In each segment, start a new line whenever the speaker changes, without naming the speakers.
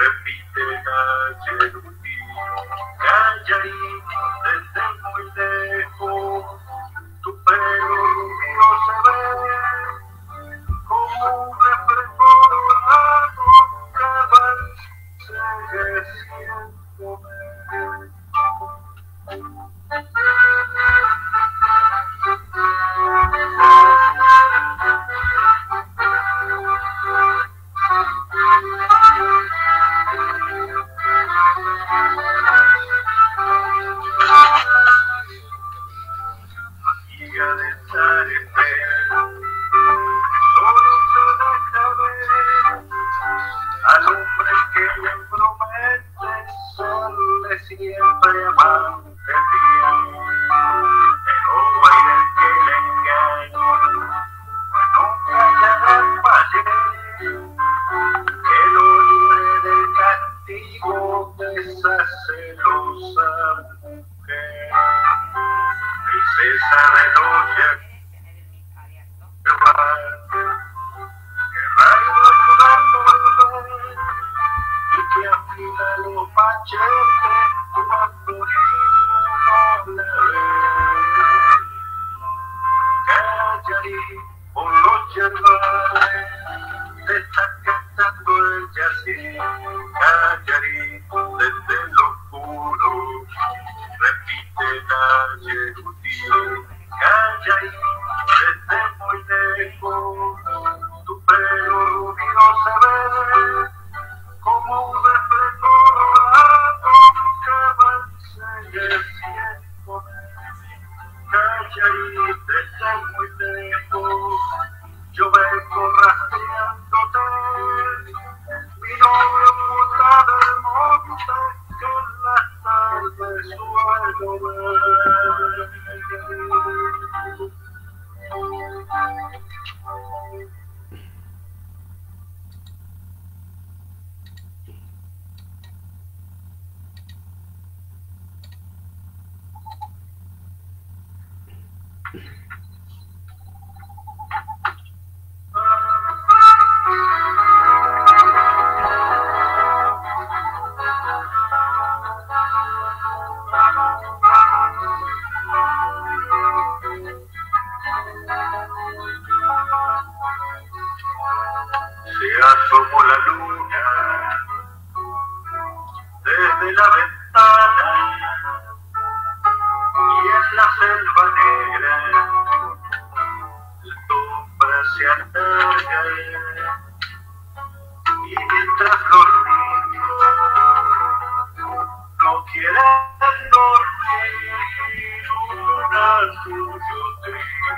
repite Galleruti, Gallarí, desde muy lejos, tu pelo rubio se ve como un reflejo dorado que va ensegueciéndome. Amiga de Sarepé, solo se deja ver al hombre que le promete serle siempre amante fiel, pero hay del que le engaña, nunca hallará fallé, que lo libre del castigo de esa celosa mujer. Princesa de los que rayo ayudándole y que afila los machetes cuando ninguno la ve. Gallarí, por los yerbales, te está cantando el yací. Gallarí, desde lo oscuro, repite Galleruti, Gallarí, desde muy lejos, tu pelo rubio se ve como un reflejo dorado que va ensegueciéndome. Gallarí, desde muy lejos, yo vengo rastreándote, mi novio puta del monte que en las tardes suelo ver. Se asomó la luna desde la ventana y en la selva negra la sombra se alarga y mientras los niños no quieren dormir, una suyo triste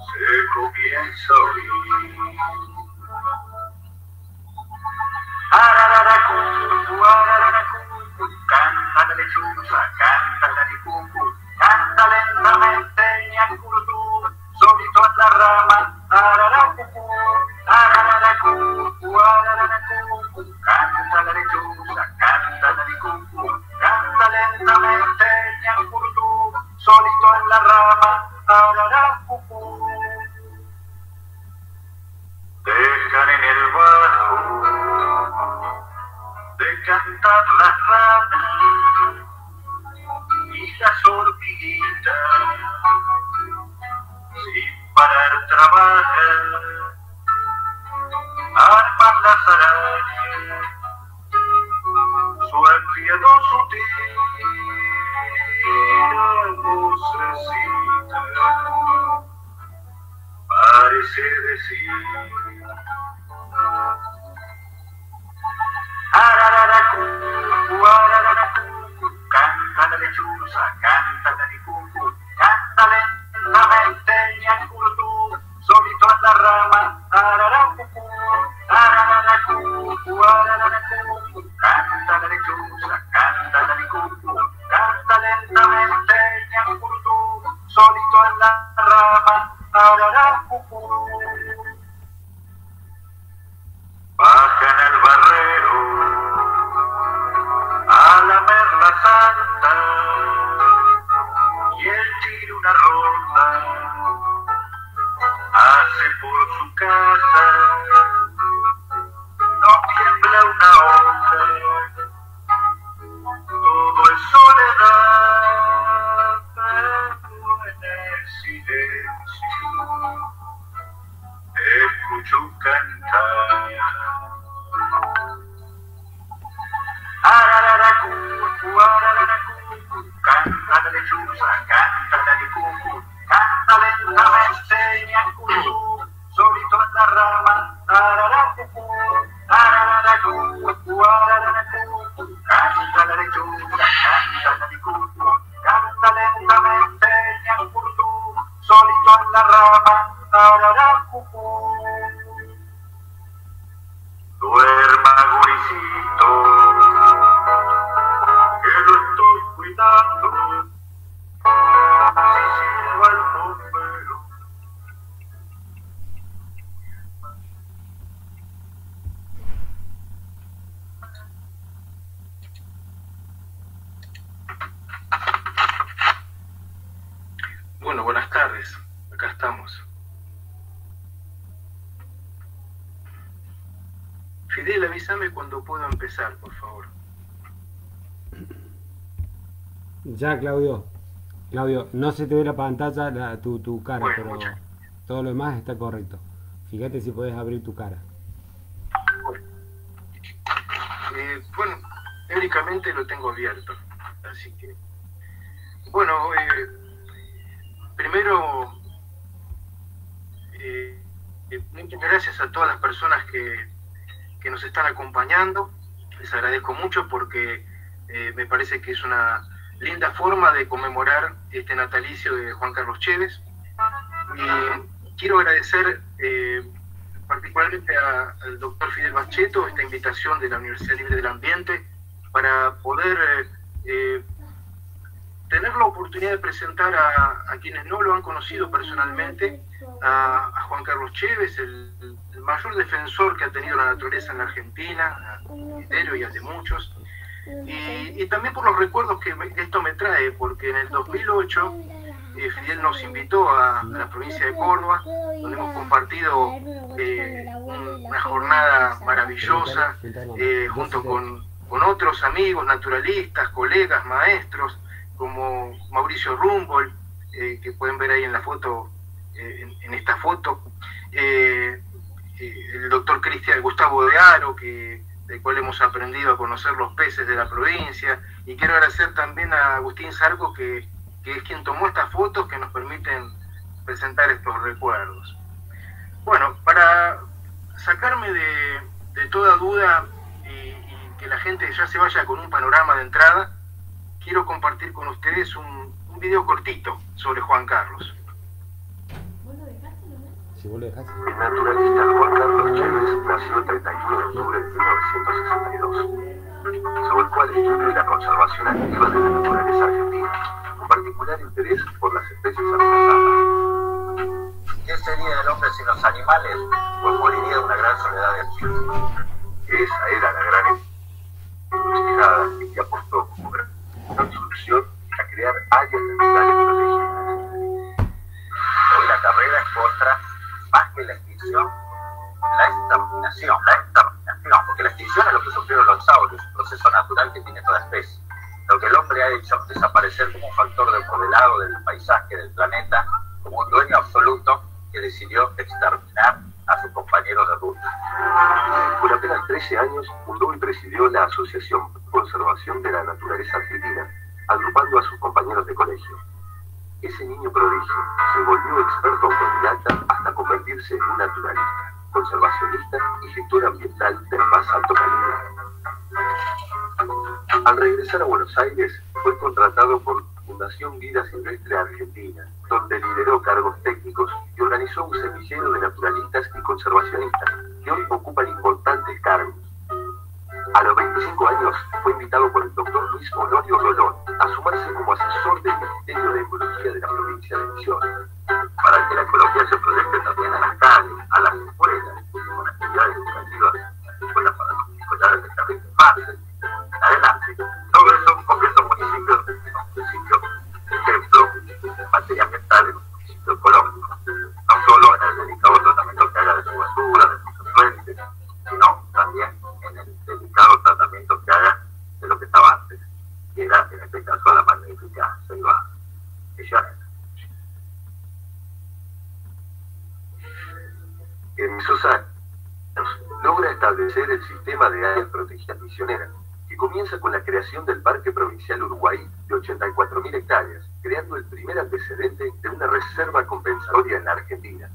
se comienza a oír. Arararacu, canta la lechuza, canta la licumbu, canta lentamente ñacurutú, solito en la rama. Arararacu, canta la lechuza, canta la licumbu, canta lentamente ñacurutú, solito en la rama. Arararacu. Dejan en el bajo de cantar las ranas y las hormiguitas, sin parar trabajan, arman las arañas, su enviado sutil, vocecita, parece decir. Arararacu, canta la lechuza, canta la licumbu, canta lentamente ñacurutú, solito en la rama. Arararacu, canta la lechuza, canta la licumbu, canta lentamente ñacurutú, solito en la rama. Arararacu. Baja en el barrero a lamer la santa y él tira una ronda, hace por su casa
Bueno, buenas tardes. Acá estamos. Fidel, avísame cuando puedo empezar, por favor.
Ya, Claudio. Claudio, no se te ve la pantalla, tu cara,
Bueno,
pero
muchas
todo lo demás está correcto. Fíjate si puedes abrir tu cara.
gracias. Bueno, teóricamente lo tengo abierto. Así que, bueno, primero, muchas gracias a todas las personas que nos están acompañando. Les agradezco mucho porque me parece que es una linda forma de conmemorar este natalicio de Juan Carlos Chévez. Y quiero agradecer particularmente al doctor Fidel Bacheto esta invitación de la Universidad Libre del Ambiente para poder tener la oportunidad de presentar a quienes no lo han conocido personalmente a Juan Carlos Chévez, el mayor defensor que ha tenido la naturaleza en la Argentina, a mi criterio y al de muchos, y también por los recuerdos que esto me trae, porque en el 2008 Fidel nos invitó a la provincia de Córdoba, donde hemos compartido una jornada maravillosa junto con otros amigos, naturalistas, colegas, maestros, como Mauricio Rumbold, que pueden ver ahí en la foto, en esta foto, el doctor Gustavo de Aro, del cual hemos aprendido a conocer los peces de la provincia, y quiero agradecer también a Agustín Zarco, que es quien tomó estas fotos que nos permiten presentar estos recuerdos. Bueno, para sacarme de toda duda y que la gente ya se vaya con un panorama de entrada, quiero compartir con ustedes un video cortito sobre Juan Carlos.
Si vos lo dejaste.
El naturalista Juan Carlos Chévez nació el 31 de octubre de 1962, sobre el cual estudió la conservación activa de la naturaleza argentina, con particular interés por las especies amenazadas.
¿Qué sería el hombre sin los animales? Pues moriría de una gran soledad de espíritu.
Esa era la gran investigada y que apostó como gran solución a crear áreas naturales protegidas.
Hoy la carrera es contra, más que la extinción, la exterminación, porque la extinción es lo que sufrieron los dinosaurios, un proceso natural que tiene toda especie. Lo que el hombre ha hecho desaparecer como un factor de modelado del paisaje del planeta, como un dueño absoluto que decidió exterminar a sus compañeros de ruta.
Con apenas 13 años fundó y presidió la Asociación Conservación de la Naturaleza Argentina, agrupando a sus compañeros de colegio. Ese niño prodigio se volvió experto autodidacta hasta convertirse en un naturalista, conservacionista y gestor ambiental del más alto calibre. Al regresar a Buenos Aires, fue contratado por Fundación Vida Silvestre Argentina, donde lideró cargos técnicos y organizó un semillero de naturalistas y conservacionistas, que hoy ocupan importantes cargos. A los 25 años, fue invitado por el doctor Luis Honorio Rolón a sumarse como asesor del Ministerio de Ecología de la provincia de Misiones,
Para que la ecología se proyecte también a las calles, a las escuelas, con actividades educativas, escuelas para los escolares de jardín de infancia. Adelante. Todo eso porque estos municipios son municipios ejemplo en materia ambiental, en un municipio ecológico. No solo en el delicado tratamiento que haga de su basura, de sus afluentes, sino también en el delicado tratamiento que haga de lo que estaba antes, que era en este caso la magnífica selva misionera.
En esos años, logra establecer el sistema de áreas protegidas misioneras, que comienza con la creación del Parque Provincial Uruguay de 84.000 hectáreas, creando el primer antecedente de una reserva compensatoria en la Argentina.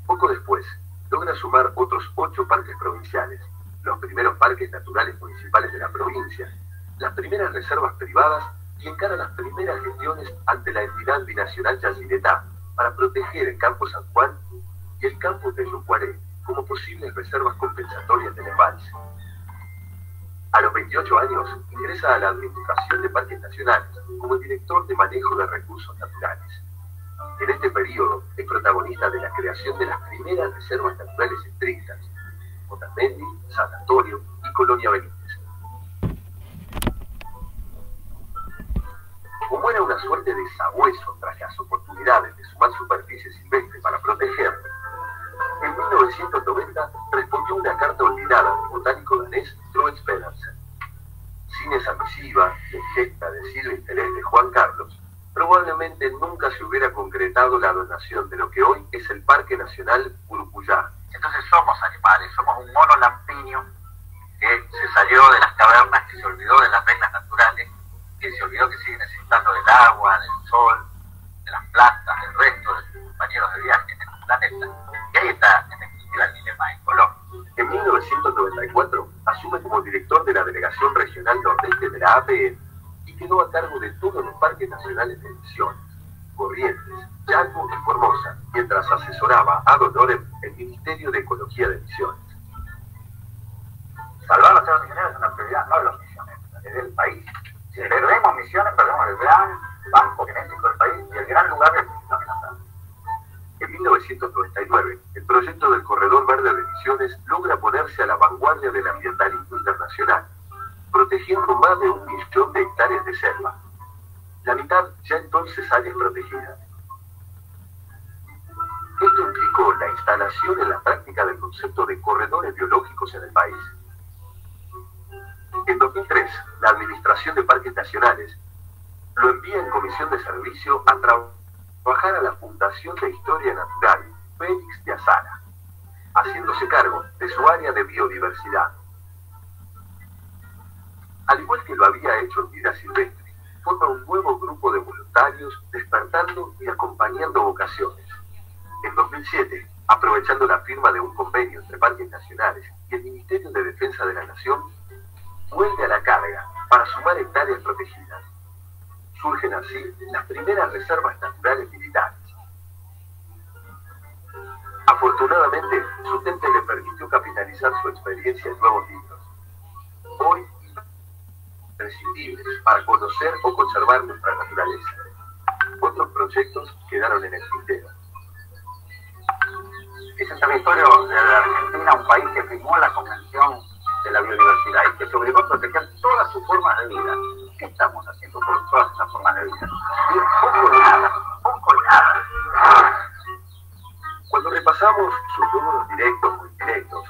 Poco después, logra sumar otros 8 parques provinciales, los primeros parques naturales municipales de la provincia, las primeras reservas privadas y encara las primeras gestiones ante la entidad binacional Yacyretá para proteger el campo San Juan y el campo de Yucuaré como posibles reservas compensatorias del embalse. A los 28 años ingresa a la Administración de Parques Nacionales como director de manejo de recursos naturales. En este periodo es protagonista de la creación de las primeras reservas naturales estrictas, Otamendi, Sanatorio y Colonia Benítez. Como era una respondió una carta olvidada del botánico danés Troels Pedersen. Sin esa misiva, la ingesta de Silva interés de Juan Carlos, probablemente nunca se hubiera concretado la donación de lo que hoy es el Parque Nacional Urupuyá.
Entonces somos animales, somos un mono lampiño que se salió de las cavernas, que se olvidó de las reglas naturales, que se olvidó que sigue necesitando del agua, del sol, de las plantas, del resto de sus compañeros de viaje en el planeta. Y ahí está, en definitiva, el dilema en Colón.
En 1994 asume como director de la Delegación Regional Nordeste de la APN y quedó a cargo de todos los parques nacionales de Misiones, Corrientes, Chaco y Formosa, mientras asesoraba ad honorem el Ministerio de Ecología de Misiones.
Salvar las tierras misioneras es una prioridad no de los misioneros, es del país. Si perdemos misiones, perdemos el gran banco genético del país y el gran lugar de extinción amenazada.
En 1999, el proyecto del Corredor Verde de Misiones logra ponerse a la vanguardia del ambientalismo internacional, protegiendo más de 1 millón de hectáreas de selva, la mitad ya entonces áreas protegidas. Esto implicó la instalación en la práctica del concepto de corredores biológicos en el país. En 2003, la Administración de Parques Nacionales lo envía en comisión de servicio a trabajar a la Fundación de Historia Natural Félix de Azara, haciéndose cargo de su área de biodiversidad. Al igual que lo había hecho en Vida Silvestre, forma un nuevo grupo de voluntarios despertando y acompañando vocaciones. En 2007, aprovechando la firma de un convenio entre Parques Nacionales y el Ministerio de Defensa de la Nación, vuelve a la carga para sumar hectáreas protegidas. Surgen así las primeras reservas naturales militares. Afortunadamente, su tente le permitió capitalizar su experiencia en nuevos libros, hoy imprescindibles para conocer o conservar nuestra naturaleza. Otros proyectos quedaron en el tintero.
Es el territorio de la Argentina, un país que firmó la Convención de la Biodiversidad y que se obligó a proteger todas sus formas de vida. ¿Qué estamos haciendo por todas esas formas de vida? Y poco y nada, poco y nada.
Cuando repasamos sus números directos o indirectos,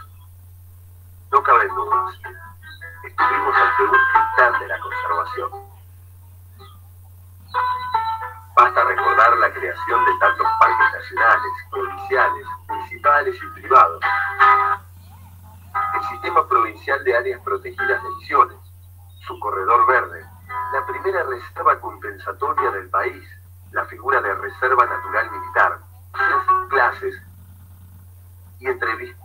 no caben dudas. Estuvimos ante un titán de la conservación. Basta recordar la creación de tantos parques nacionales, provinciales, municipales y privados. El Sistema Provincial de Áreas Protegidas de Misiones, su Corredor Verde, la primera reserva compensatoria del país, la figura de Reserva Natural Militar, clases y entrevistas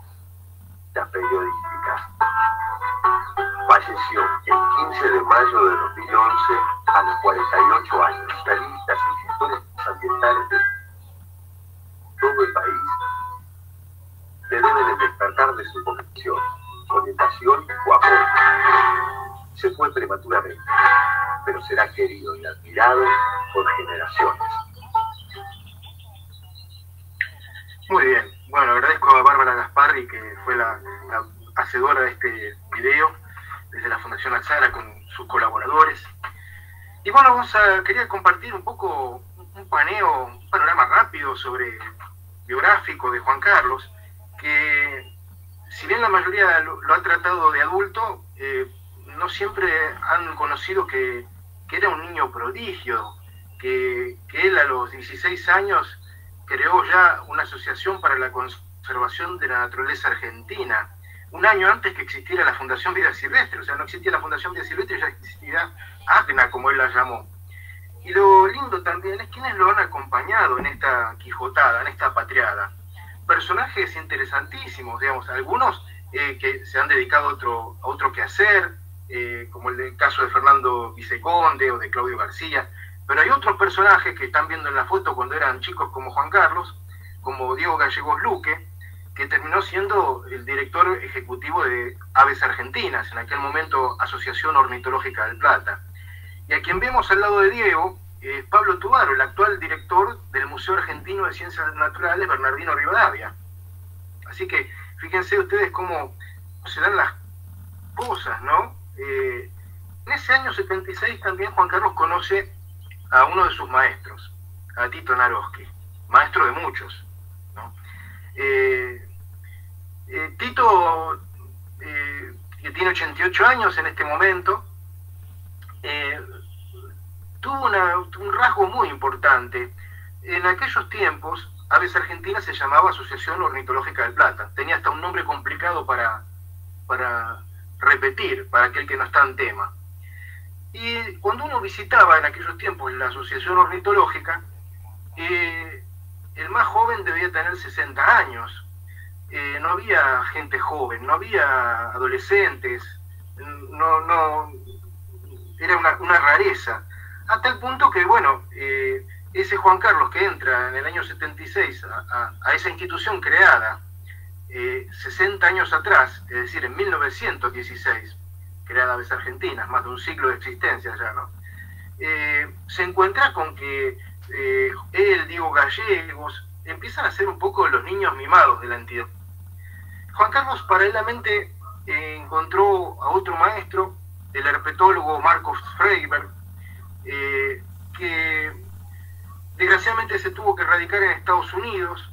periodísticas. Falleció el 15 de mayo de 2011 a los 48 años. Realistas y gestores ambientales de todo el país le deben de despertar de su convicción, su orientación o apoyo. Se fue prematuramente, pero será querido y admirado por generaciones.
Muy bien, bueno, agradezco a Bárbara Gasparri, que fue la hacedora de este video, desde la Fundación Azara con sus colaboradores. Y bueno, quería compartir un poco un panorama rápido sobre biográfico de Juan Carlos, que si bien la mayoría lo ha tratado de adulto, no siempre han conocido que era un niño prodigio, que él a los 16 años creó ya una asociación para la conservación de la naturaleza argentina, un año antes que existiera la Fundación Vida Silvestre. O sea, no existía la Fundación Vida Silvestre, ya existía ACNA, como él la llamó. Y lo lindo también es quienes lo han acompañado en esta quijotada, en esta patriada. Personajes interesantísimos, digamos, algunos que se han dedicado a otro quehacer, como el caso de Fernando Viceconde o de Claudio García, pero hay otros personajes que están viendo en la foto cuando eran chicos como Juan Carlos, como Diego Gallegos Luque, que terminó siendo el director ejecutivo de Aves Argentinas, en aquel momento Asociación Ornitológica del Plata. Y a quien vemos al lado de Diego es Pablo Tubaro, el actual director del Museo Argentino de Ciencias Naturales Bernardino Rivadavia. Así que fíjense ustedes cómo se dan las cosas, ¿no? En ese año 76 también Juan Carlos conoce a uno de sus maestros, a Tito Naroski, maestro de muchos, ¿no? Tito, que tiene 88 años en este momento, tuvo un rasgo muy importante. En aquellos tiempos, Aves Argentinas se llamaba Asociación Ornitológica del Plata. Tenía hasta un nombre complicado para repetir, para aquel que no está en tema. Y cuando uno visitaba en aquellos tiempos la Asociación Ornitológica, el más joven debía tener 60 años. No había gente joven, no había adolescentes, era una rareza. A tal punto que, bueno, ese Juan Carlos que entra en el año 76 a esa institución creada 60 años atrás, es decir, en 1916, creada Aves Argentinas, más de un siglo de existencia ya, ¿no? Se encuentra con que él, Diego Gallegos, empiezan a ser un poco los niños mimados de la entidad. Juan Carlos paralelamente encontró a otro maestro, el herpetólogo Marcos Freiberg, que desgraciadamente se tuvo que radicar en Estados Unidos,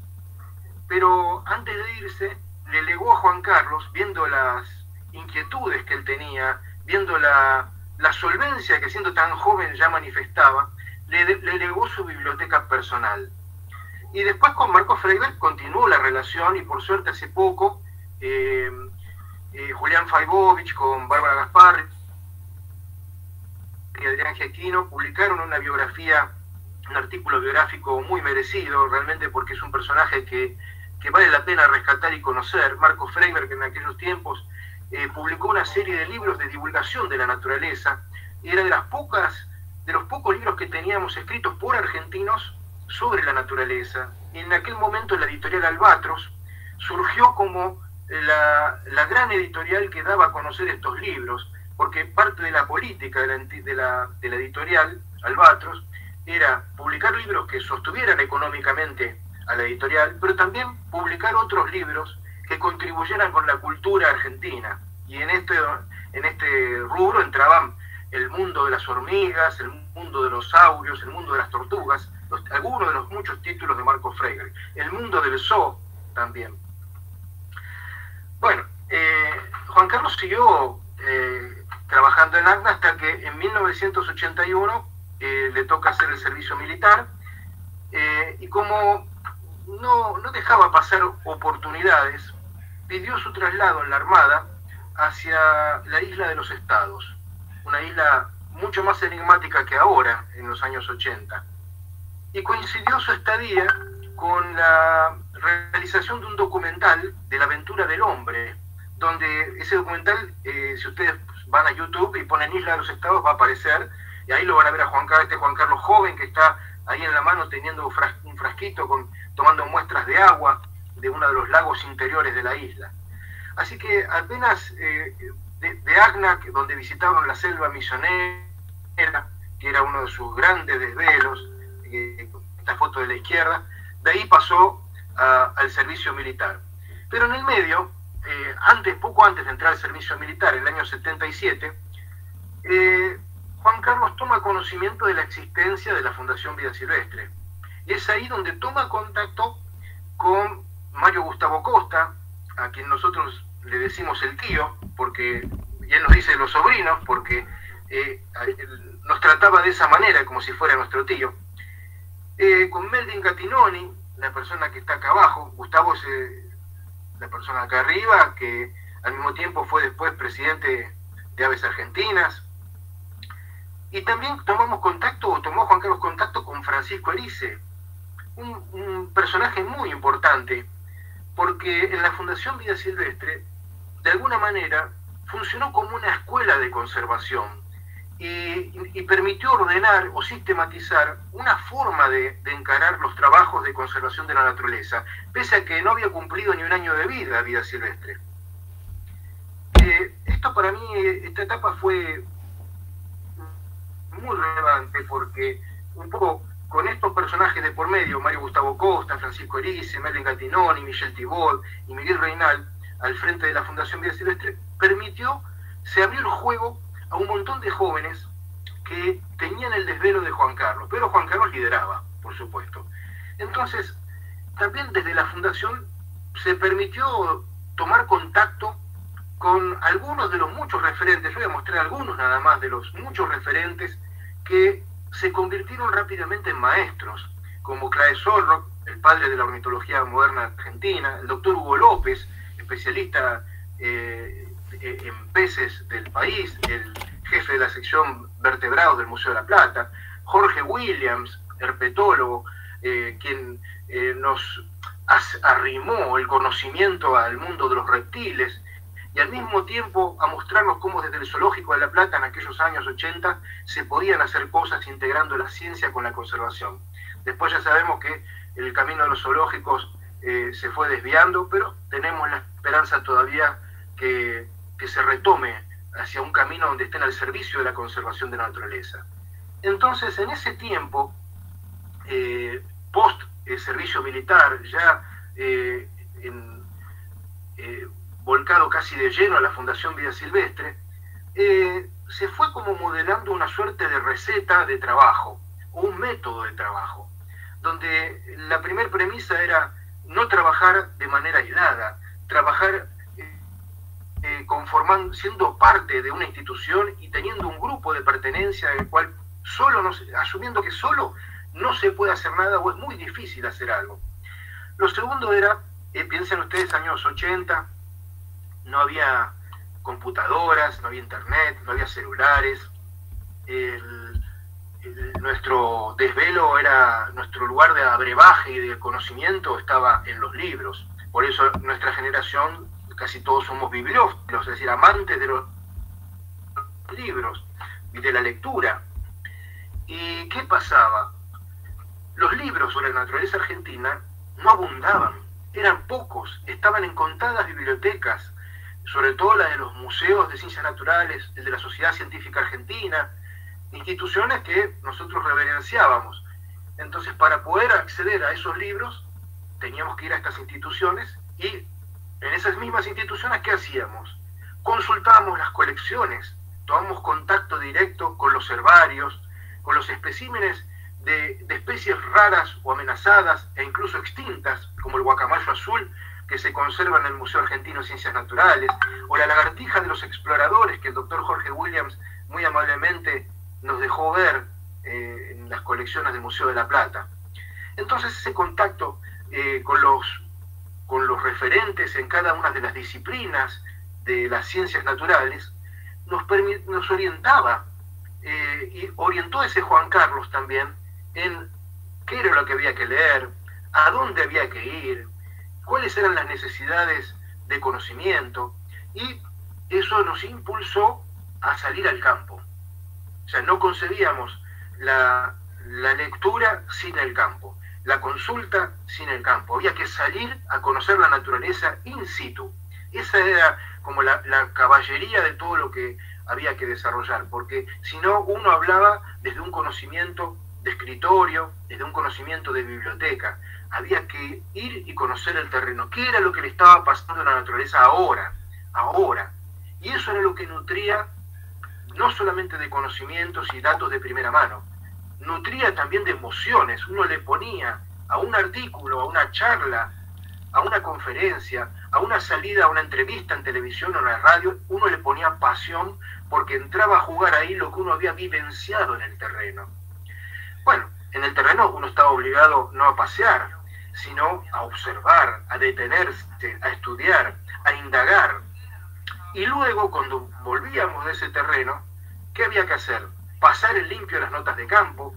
pero antes de irse le legó a Juan Carlos, viendo las inquietudes que él tenía, viendo la solvencia que siendo tan joven ya manifestaba, le legó su biblioteca personal. Y después con Marcos Freiberg continuó la relación, y por suerte hace poco Julián Faibovich con Bárbara Gaspar y Adrián Giaquino publicaron una biografía, un artículo biográfico muy merecido, realmente, porque es un personaje que vale la pena rescatar y conocer. Marcos Freiberg, que en aquellos tiempos publicó una serie de libros de divulgación de la naturaleza, y era de los pocos libros que teníamos escritos por argentinos sobre la naturaleza. Y en aquel momento la editorial Albatros surgió como la gran editorial que daba a conocer estos libros, porque parte de la política de la editorial Albatros era publicar libros que sostuvieran económicamente a la editorial, pero también publicar otros libros que contribuyeran con la cultura argentina. Y en este rubro entraban el mundo de las hormigas, el mundo de los saurios, el mundo de las tortugas, algunos de los muchos títulos de Marcos Freiberg, el mundo del zoo también. Bueno, Juan Carlos siguió trabajando en ACNA hasta que en 1981 le toca hacer el servicio militar, y como no dejaba pasar oportunidades, pidió su traslado en la Armada hacia la isla de los Estados, una isla mucho más enigmática que ahora, en los años 80. Y coincidió su estadía con la realización de un documental de la aventura del hombre, donde ese documental, si ustedes van a YouTube y ponen Isla de los Estados, va a aparecer, y ahí lo van a ver a Juan Carlos joven, que está ahí en la mano teniendo un frasquito tomando muestras de agua de uno de los lagos interiores de la isla. Así que apenas de ACNA, donde visitaron la selva misionera, que era uno de sus grandes desvelos, esta foto de la izquierda, de ahí pasó al servicio militar. Pero en el medio, poco antes de entrar al servicio militar, en el año 77, Juan Carlos toma conocimiento de la existencia de la Fundación Vida Silvestre. Y es ahí donde toma contacto con Mario Gustavo Costa, a quien nosotros le decimos el tío, porque, y él nos dice los sobrinos, porque nos trataba de esa manera, como si fuera nuestro tío. Con Melvin Gattinoni, la persona que está acá abajo. Gustavo es la persona acá arriba, que al mismo tiempo fue después presidente de Aves Argentinas. Y también tomó Juan Carlos contacto con Francisco Erice, un personaje muy importante, porque en la Fundación Vida Silvestre, de alguna manera, funcionó como una escuela de conservación y permitió ordenar o sistematizar una forma de encarar los trabajos de conservación de la naturaleza, pese a que no había cumplido ni un año de vida Vida Silvestre. Esto para mí, esta etapa fue muy relevante, porque un poco con estos personajes de por medio, Mario Gustavo Costa, Francisco Erice, Melvin Gattinoni, Michel Thibault y Miguel Reynal, al frente de la Fundación Vida Silvestre, se abrió el juego a un montón de jóvenes que tenían el desvelo de Juan Carlos, pero Juan Carlos lideraba, por supuesto. Entonces, también desde la Fundación se permitió tomar contacto con algunos de los muchos referentes. Yo voy a mostrar algunos nada más de los muchos referentes que se convirtieron rápidamente en maestros, como Claes Solrock, el padre de la ornitología moderna argentina, el doctor Hugo López, especialista en peces del país, el jefe de la sección vertebrados del Museo de la Plata, Jorge Williams, herpetólogo, quien nos arrimó el conocimiento al mundo de los reptiles y al mismo tiempo a mostrarnos cómo desde el Zoológico de La Plata en aquellos años 80 se podían hacer cosas integrando la ciencia con la conservación. Después ya sabemos que el camino de los zoológicos se fue desviando, pero tenemos la esperanza todavía que se retome hacia un camino donde estén al servicio de la conservación de la naturaleza. Entonces, en ese tiempo, post servicio militar, ya volcado casi de lleno a la Fundación Vida Silvestre, se fue como modelando una suerte de receta de trabajo, o un método de trabajo, donde la primera premisa era no trabajar de manera aislada, trabajar siendo parte de una institución y teniendo un grupo de pertenencia del cual asumiendo que solo no se puede hacer nada o es muy difícil hacer algo. Lo segundo era, piensen ustedes, años 80, no había computadoras, no había internet, no había celulares, nuestro desvelo era, nuestro lugar de abrevaje y de conocimiento estaba en los libros. Por eso nuestra generación, casi todos somos bibliófilos, es decir, amantes de los libros y de la lectura. ¿Y qué pasaba? Los libros sobre la naturaleza argentina no abundaban, eran pocos, estaban en contadas bibliotecas, sobre todo la de los museos de ciencias naturales, el de la Sociedad Científica Argentina, instituciones que nosotros reverenciábamos. Entonces, para poder acceder a esos libros, teníamos que ir a estas instituciones y en esas mismas instituciones, ¿qué hacíamos? Consultábamos las colecciones, tomamos contacto directo con los herbarios, con los especímenes de especies raras o amenazadas e incluso extintas, como el guacamayo azul, que se conserva en el Museo Argentino de Ciencias Naturales, o la lagartija de los exploradores, que el doctor Jorge Williams muy amablemente nos dejó ver en las colecciones del Museo de La Plata. Entonces ese contacto con los referentes en cada una de las disciplinas de las ciencias naturales nos orientaba, y orientó ese Juan Carlos también en qué era lo que había que leer, a dónde había que ir, cuáles eran las necesidades de conocimiento, y eso nos impulsó a salir al campo. O sea, no concebíamos la lectura sin el campo, la consulta sin el campo. Había que salir a conocer la naturaleza in situ. Esa era como la caballería de todo lo que había que desarrollar, porque si no, uno hablaba desde un conocimiento de escritorio, desde un conocimiento de biblioteca. Había que ir y conocer el terreno. ¿Qué era lo que le estaba pasando a la naturaleza ahora? Y eso era lo que nutría no solamente de conocimientos y datos de primera mano, nutría también de emociones. Uno le ponía a un artículo, a una charla, a una conferencia, a una salida, a una entrevista en televisión o en la radio, uno le ponía pasión porque entraba a jugar ahí lo que uno había vivenciado en el terreno. Bueno, en el terreno uno estaba obligado no a pasear, sino a observar, a detenerse, a estudiar, a indagar. Y luego, cuando volvíamos de ese terreno, ¿qué había que hacer? Pasar en limpio las notas de campo,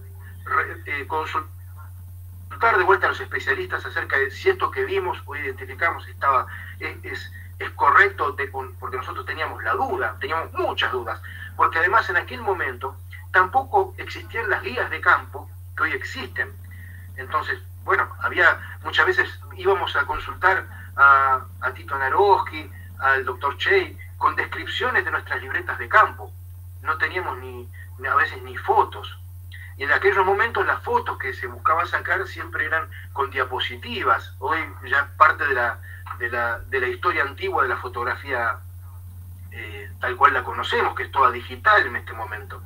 consultar de vuelta a los especialistas acerca de si esto que vimos o identificamos es correcto, porque nosotros teníamos la duda, teníamos muchas dudas, porque además en aquel momento tampoco existían las guías de campo que hoy existen. Entonces, bueno, muchas veces íbamos a consultar a Tito Naroski, al doctor Chey, con descripciones de nuestras libretas de campo. No teníamos a veces ni fotos. Y en aquellos momentos las fotos que se buscaba sacar siempre eran con diapositivas. Hoy ya parte de la historia antigua de la fotografía tal cual la conocemos, que es toda digital en este momento.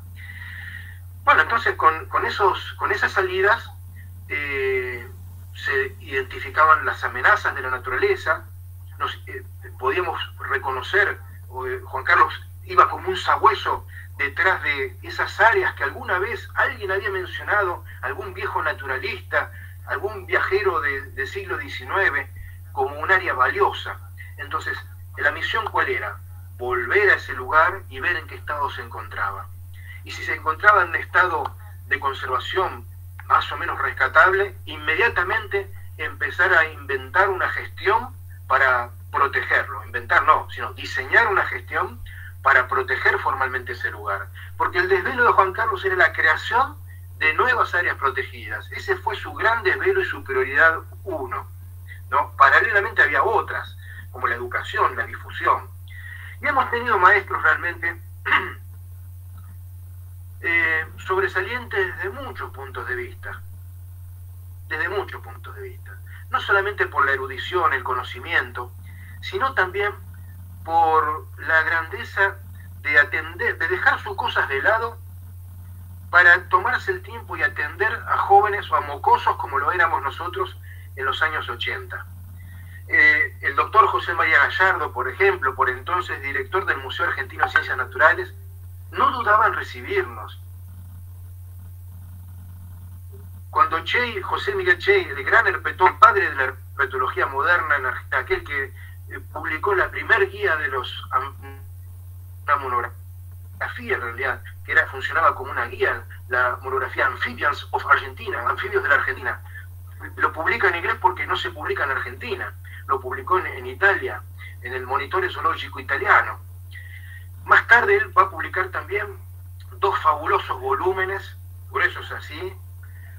Bueno, entonces con esas salidas se identificaban las amenazas de la naturaleza, podíamos reconocer, Juan Carlos iba como un sabueso detrás de esas áreas que alguna vez alguien había mencionado, algún viejo naturalista, algún viajero del siglo XIX, como un área valiosa. Entonces, la misión ¿cuál era? Volver a ese lugar y ver en qué estado se encontraba. Y si se encontraba en un estado de conservación más o menos rescatable, inmediatamente empezar a inventar una gestión para protegerlo. Inventar no, sino diseñar una gestión para proteger formalmente ese lugar. Porque el desvelo de Juan Carlos era la creación de nuevas áreas protegidas. Ese fue su gran desvelo y su prioridad uno, ¿no? Paralelamente había otras, como la educación, la difusión. Y hemos tenido maestros realmente sobresalientes desde muchos puntos de vista. Desde muchos puntos de vista. No solamente por la erudición, el conocimiento, sino también por la grandeza de atender, de dejar sus cosas de lado para tomarse el tiempo y atender a jóvenes o a mocosos como lo éramos nosotros en los años 80. El doctor José María Gallardo, por ejemplo, por entonces director del Museo Argentino de Ciencias Naturales, no dudaba en recibirnos. Cuando José Miguel Chey, el gran herpetón, padre de la herpetología moderna en Argentina, aquel que publicó la primer guía de una monografía en realidad, que funcionaba como una guía, la monografía Amphibians of Argentina, anfibios de la Argentina. Lo publica en inglés porque no se publica en Argentina, lo publicó en Italia, en el Monitore Zoologico Italiano. Más tarde él va a publicar también 2 fabulosos volúmenes, gruesos así,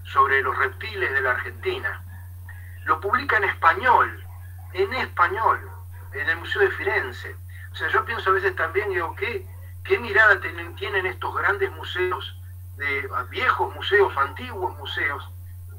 sobre los reptiles de la Argentina. Lo publica en español, en el Museo de Firenze. O sea, yo pienso a veces también, digo, ¿qué mirada tienen estos grandes museos, viejos museos, antiguos museos,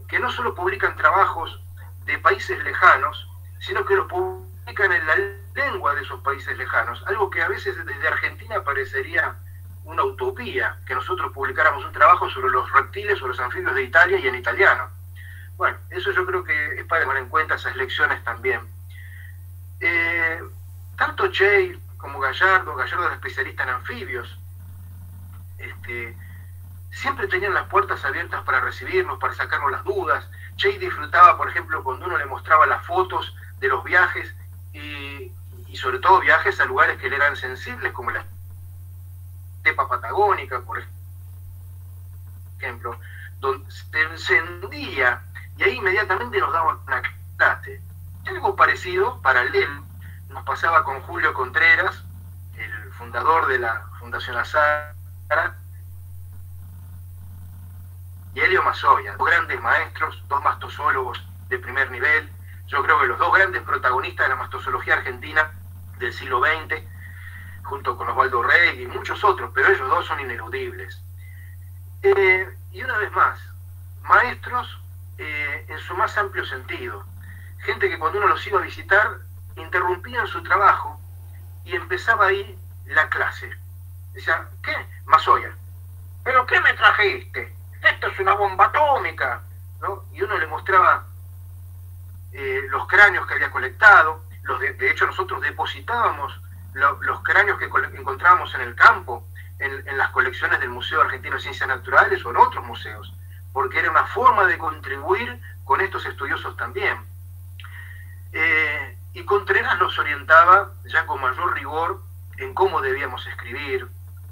que no solo publican trabajos de países lejanos, sino que los publican en la lengua de esos países lejanos? Algo que a veces desde Argentina parecería una utopía, que nosotros publicáramos un trabajo sobre los reptiles o los anfibios de Italia y en italiano. Bueno, eso yo creo que es para tener en cuenta esas lecciones también. Tanto Chey como Gallardo era especialista en anfibios, siempre tenían las puertas abiertas para recibirnos, para sacarnos las dudas. Chey disfrutaba, por ejemplo, cuando uno le mostraba las fotos de los viajes y sobre todo viajes a lugares que le eran sensibles, como la estepa patagónica, por ejemplo, donde se encendía y ahí inmediatamente nos daban una clase. Algo parecido, paralelo, nos pasaba con Julio Contreras, el fundador de la Fundación Azara, y Helio Mazoya, 2 grandes maestros, 2 mastozólogos de primer nivel. Yo creo que los 2 grandes protagonistas de la mastozoología argentina del siglo XX, junto con Osvaldo Rey y muchos otros, pero ellos 2 son ineludibles. Y una vez más, maestros en su más amplio sentido. Gente que cuando uno los iba a visitar, interrumpían su trabajo y empezaba ahí la clase. Decía, ¿qué? Mazoya, ¿pero qué me trajiste? Esto es una bomba atómica, ¿no? Y uno le mostraba los cráneos que había colectado. De hecho, nosotros depositábamos los cráneos que encontrábamos en el campo, en las colecciones del Museo Argentino de Ciencias Naturales o en otros museos, porque era una forma de contribuir con estos estudiosos también. Y Contreras nos orientaba ya con mayor rigor en cómo debíamos escribir,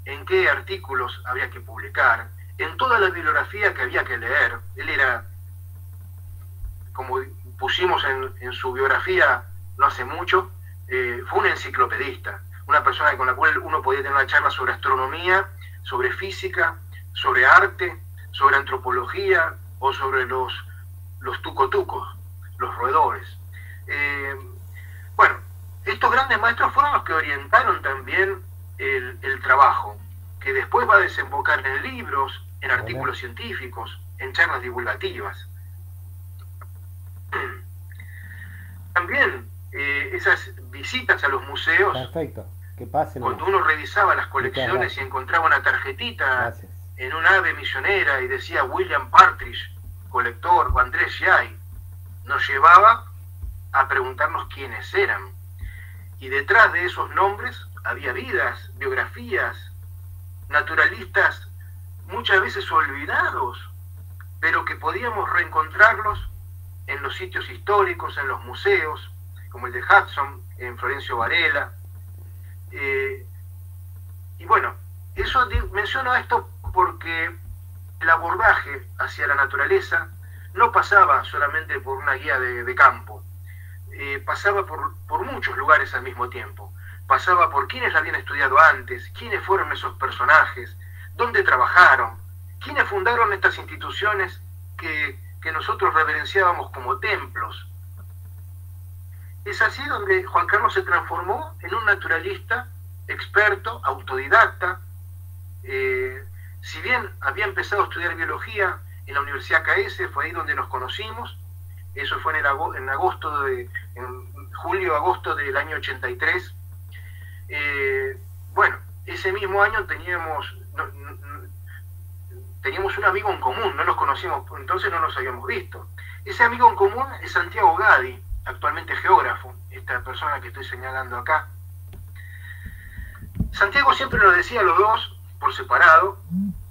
en qué artículos había que publicar, en toda la bibliografía que había que leer. Él era, como pusimos en su biografía no hace mucho, fue un enciclopedista, una persona con la cual uno podía tener una charla sobre astronomía, sobre física, sobre arte, sobre antropología o sobre los tucotucos, los roedores. Bueno, estos grandes maestros fueron los que orientaron también el trabajo, que después va a desembocar en libros, en artículos científicos, en charlas divulgativas. También esas visitas a los museos,
perfecto, que pasen.
Cuando uno revisaba las colecciones y encontraba una tarjetita en un ave misionera y decía William Partridge, colector, o Andrés Yay, nos llevaba a preguntarnos quiénes eran. Y detrás de esos nombres había vidas, biografías, naturalistas muchas veces olvidados, pero que podíamos reencontrarlos en los sitios históricos, en los museos, como el de Hudson, en Florencio Varela. Y bueno, menciono esto porque el abordaje hacia la naturaleza no pasaba solamente por una guía de campo, pasaba por muchos lugares al mismo tiempo. Pasaba por quienes la habían estudiado antes, quiénes fueron esos personajes, dónde trabajaron, quiénes fundaron estas instituciones que nosotros reverenciábamos como templos. Es así donde Juan Carlos se transformó en un naturalista experto, autodidacta. Si bien había empezado a estudiar biología en la Universidad KS, fue ahí donde nos conocimos. Eso fue en julio-agosto del año 83. Bueno, ese mismo año teníamos un amigo en común, no nos conocíamos, entonces no nos habíamos visto. Ese amigo en común es Santiago Gadi, actualmente geógrafo, esta persona que estoy señalando acá. Santiago siempre nos decía a los dos, por separado,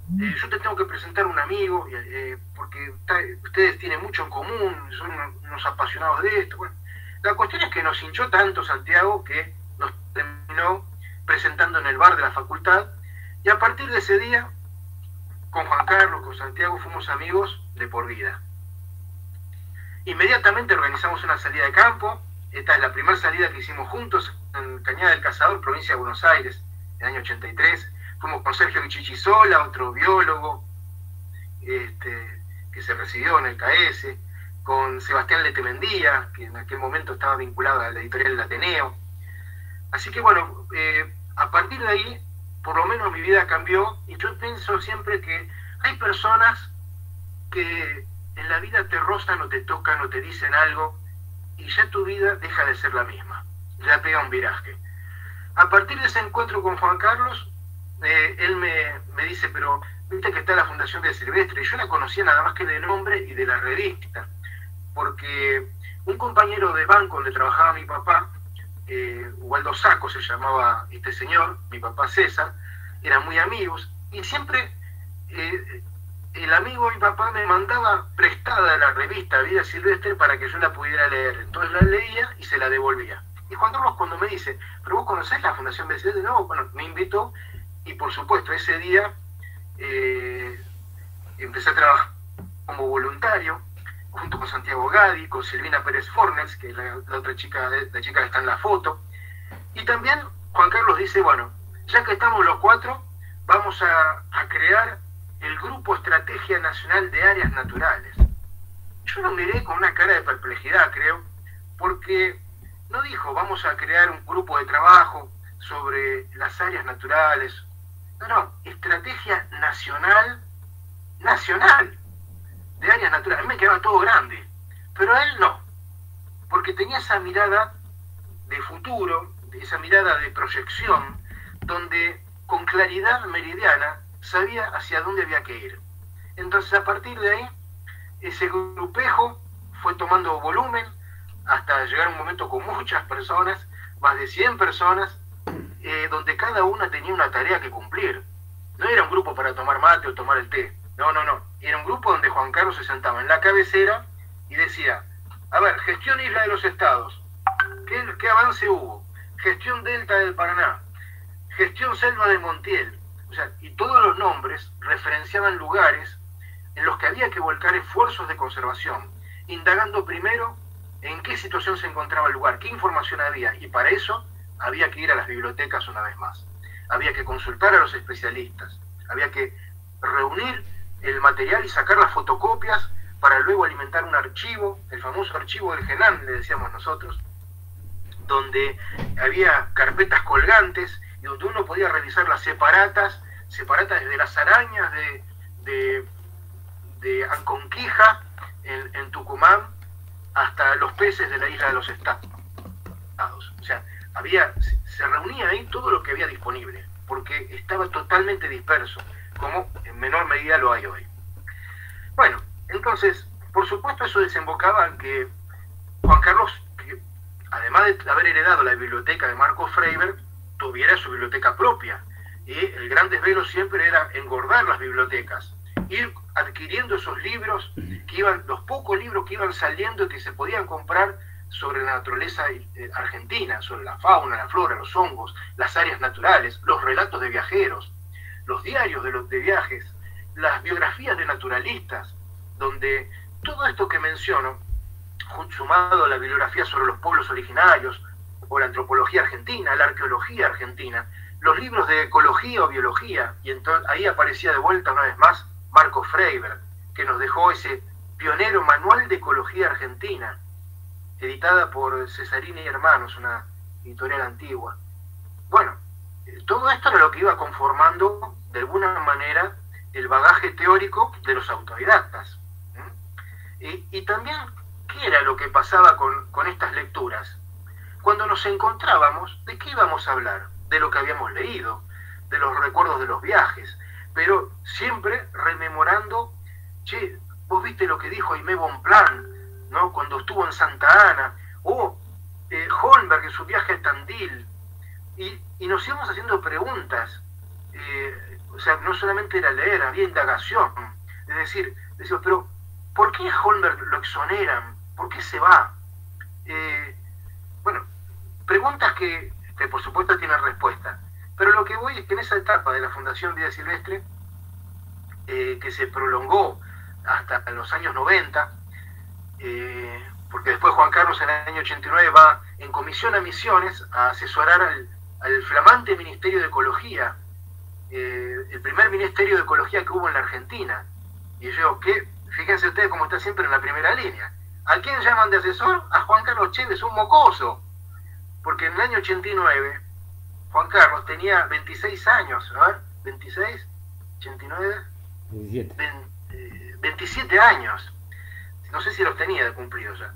yo te tengo que presentar un amigo, porque ustedes tienen mucho en común, son unos apasionados de esto. Bueno, la cuestión es que nos hinchó tanto Santiago que nos terminó presentando en el bar de la facultad, y a partir de ese día, con Juan Carlos, con Santiago, fuimos amigos de por vida. Inmediatamente organizamos una salida de campo. Esta es la primera salida que hicimos juntos en Cañada del Cazador, provincia de Buenos Aires, en el año 83. Fuimos con Sergio Vichichisola, otro biólogo que se recibió en el KS, con Sebastián Letemendía, que en aquel momento estaba vinculado a la editorial del Ateneo. Así que bueno, a partir de ahí, por lo menos mi vida cambió, y yo pienso siempre que hay personas que en la vida te rozan o te tocan o te dicen algo, y ya tu vida deja de ser la misma, ya pega un viraje. A partir de ese encuentro con Juan Carlos, él me dice, pero viste que está la Fundación de Silvestre, y yo la conocía nada más que de nombre y de la revista, porque un compañero de banco donde trabajaba mi papá, Waldo Saco se llamaba este señor, mi papá César, eran muy amigos, y siempre el amigo de mi papá me mandaba prestada la revista Vida Silvestre para que yo la pudiera leer. Entonces la leía y se la devolvía. Y Juan Carlos, cuando me dice, ¿pero vos conocés la Fundación Vida Silvestre? No, bueno, me invitó, y por supuesto ese día empecé a trabajar como voluntario junto con Santiago Gadi, con Silvina Pérez Forners, que es la otra chica, la chica que está en la foto. Y también Juan Carlos dice, bueno, ya que estamos los cuatro, vamos a crear el Grupo Estrategia Nacional de Áreas Naturales. Yo lo miré con una cara de perplejidad, creo, porque no dijo, vamos a crear un grupo de trabajo sobre las áreas naturales. No, Estrategia Nacional de áreas naturales. A mí me quedaba todo grande, pero a él no, porque tenía esa mirada de futuro, esa mirada de proyección, donde con claridad meridiana sabía hacia dónde había que ir. Entonces a partir de ahí, ese grupejo fue tomando volumen hasta llegar a un momento con muchas personas, más de 100 personas, donde cada una tenía una tarea que cumplir. No era un grupo para tomar mate o tomar el té, no. Era un grupo donde Juan Carlos se sentaba en la cabecera y decía, a ver, gestión Isla de los Estados, ¿qué avance hubo? Gestión Delta del Paraná, gestión Selva de Montiel. O sea, y todos los nombres referenciaban lugares en los que había que volcar esfuerzos de conservación, indagando primero en qué situación se encontraba el lugar, qué información había, y para eso había que ir a las bibliotecas una vez más. Había que consultar a los especialistas, había que reunir el material y sacar las fotocopias para luego alimentar un archivo, el famoso archivo del GENAN, le decíamos nosotros, donde había carpetas colgantes y donde uno podía revisar las separatas desde las arañas de Anconquija en Tucumán hasta los peces de la Isla de los Estados. O sea, se reunía ahí todo lo que había disponible, porque estaba totalmente disperso, como en menor medida lo hay hoy. Bueno, entonces, por supuesto eso desembocaba en que Juan Carlos además de haber heredado la biblioteca de Marcos Freiberg, tuviera su biblioteca propia. Y el gran desvelo siempre era engordar las bibliotecas, ir adquiriendo esos libros, los pocos libros que iban saliendo y que se podían comprar sobre la naturaleza argentina, sobre la fauna, la flora, los hongos, las áreas naturales, los relatos de viajeros, los diarios de viajes, las biografías de naturalistas, donde todo esto que menciono, sumado a la bibliografía sobre los pueblos originarios, o la antropología argentina, la arqueología argentina, los libros de ecología o biología, y entonces ahí aparecía de vuelta una vez más Marcos Freiberg, que nos dejó ese pionero manual de ecología argentina, editada por Cesarini y Hermanos, una editorial antigua. Bueno, todo esto era lo que iba conformando de alguna manera el bagaje teórico de los autodidactas. Y también, ¿qué era lo que pasaba con estas lecturas? Cuando nos encontrábamos, ¿de qué íbamos a hablar? De lo que habíamos leído, de los recuerdos de los viajes, pero siempre rememorando, che, vos viste lo que dijo Aimé Bonpland, ¿no? Cuando estuvo en Santa Ana, o Holmberg en su viaje a Tandil, y nos íbamos haciendo preguntas, o sea, no solamente era leer, había indagación, es decir, decimos, pero ¿por qué a Holmberg lo exoneran? ¿Por qué se va? Bueno, preguntas que por supuesto tienen respuesta, pero lo que voy es que en esa etapa de la Fundación Vida Silvestre, que se prolongó hasta los años 90, porque después Juan Carlos en el año 89 va en comisión a Misiones a asesorar al flamante Ministerio de Ecología, el primer Ministerio de Ecología que hubo en la Argentina. Y yo, fíjense ustedes cómo está siempre en la primera línea. ¿A quién llaman de asesor? A Juan Carlos Chévez, un mocoso. Porque en el año 89, Juan Carlos tenía 26 años, a ver, 26, 89, 27 años. No sé si los tenía de cumplido ya.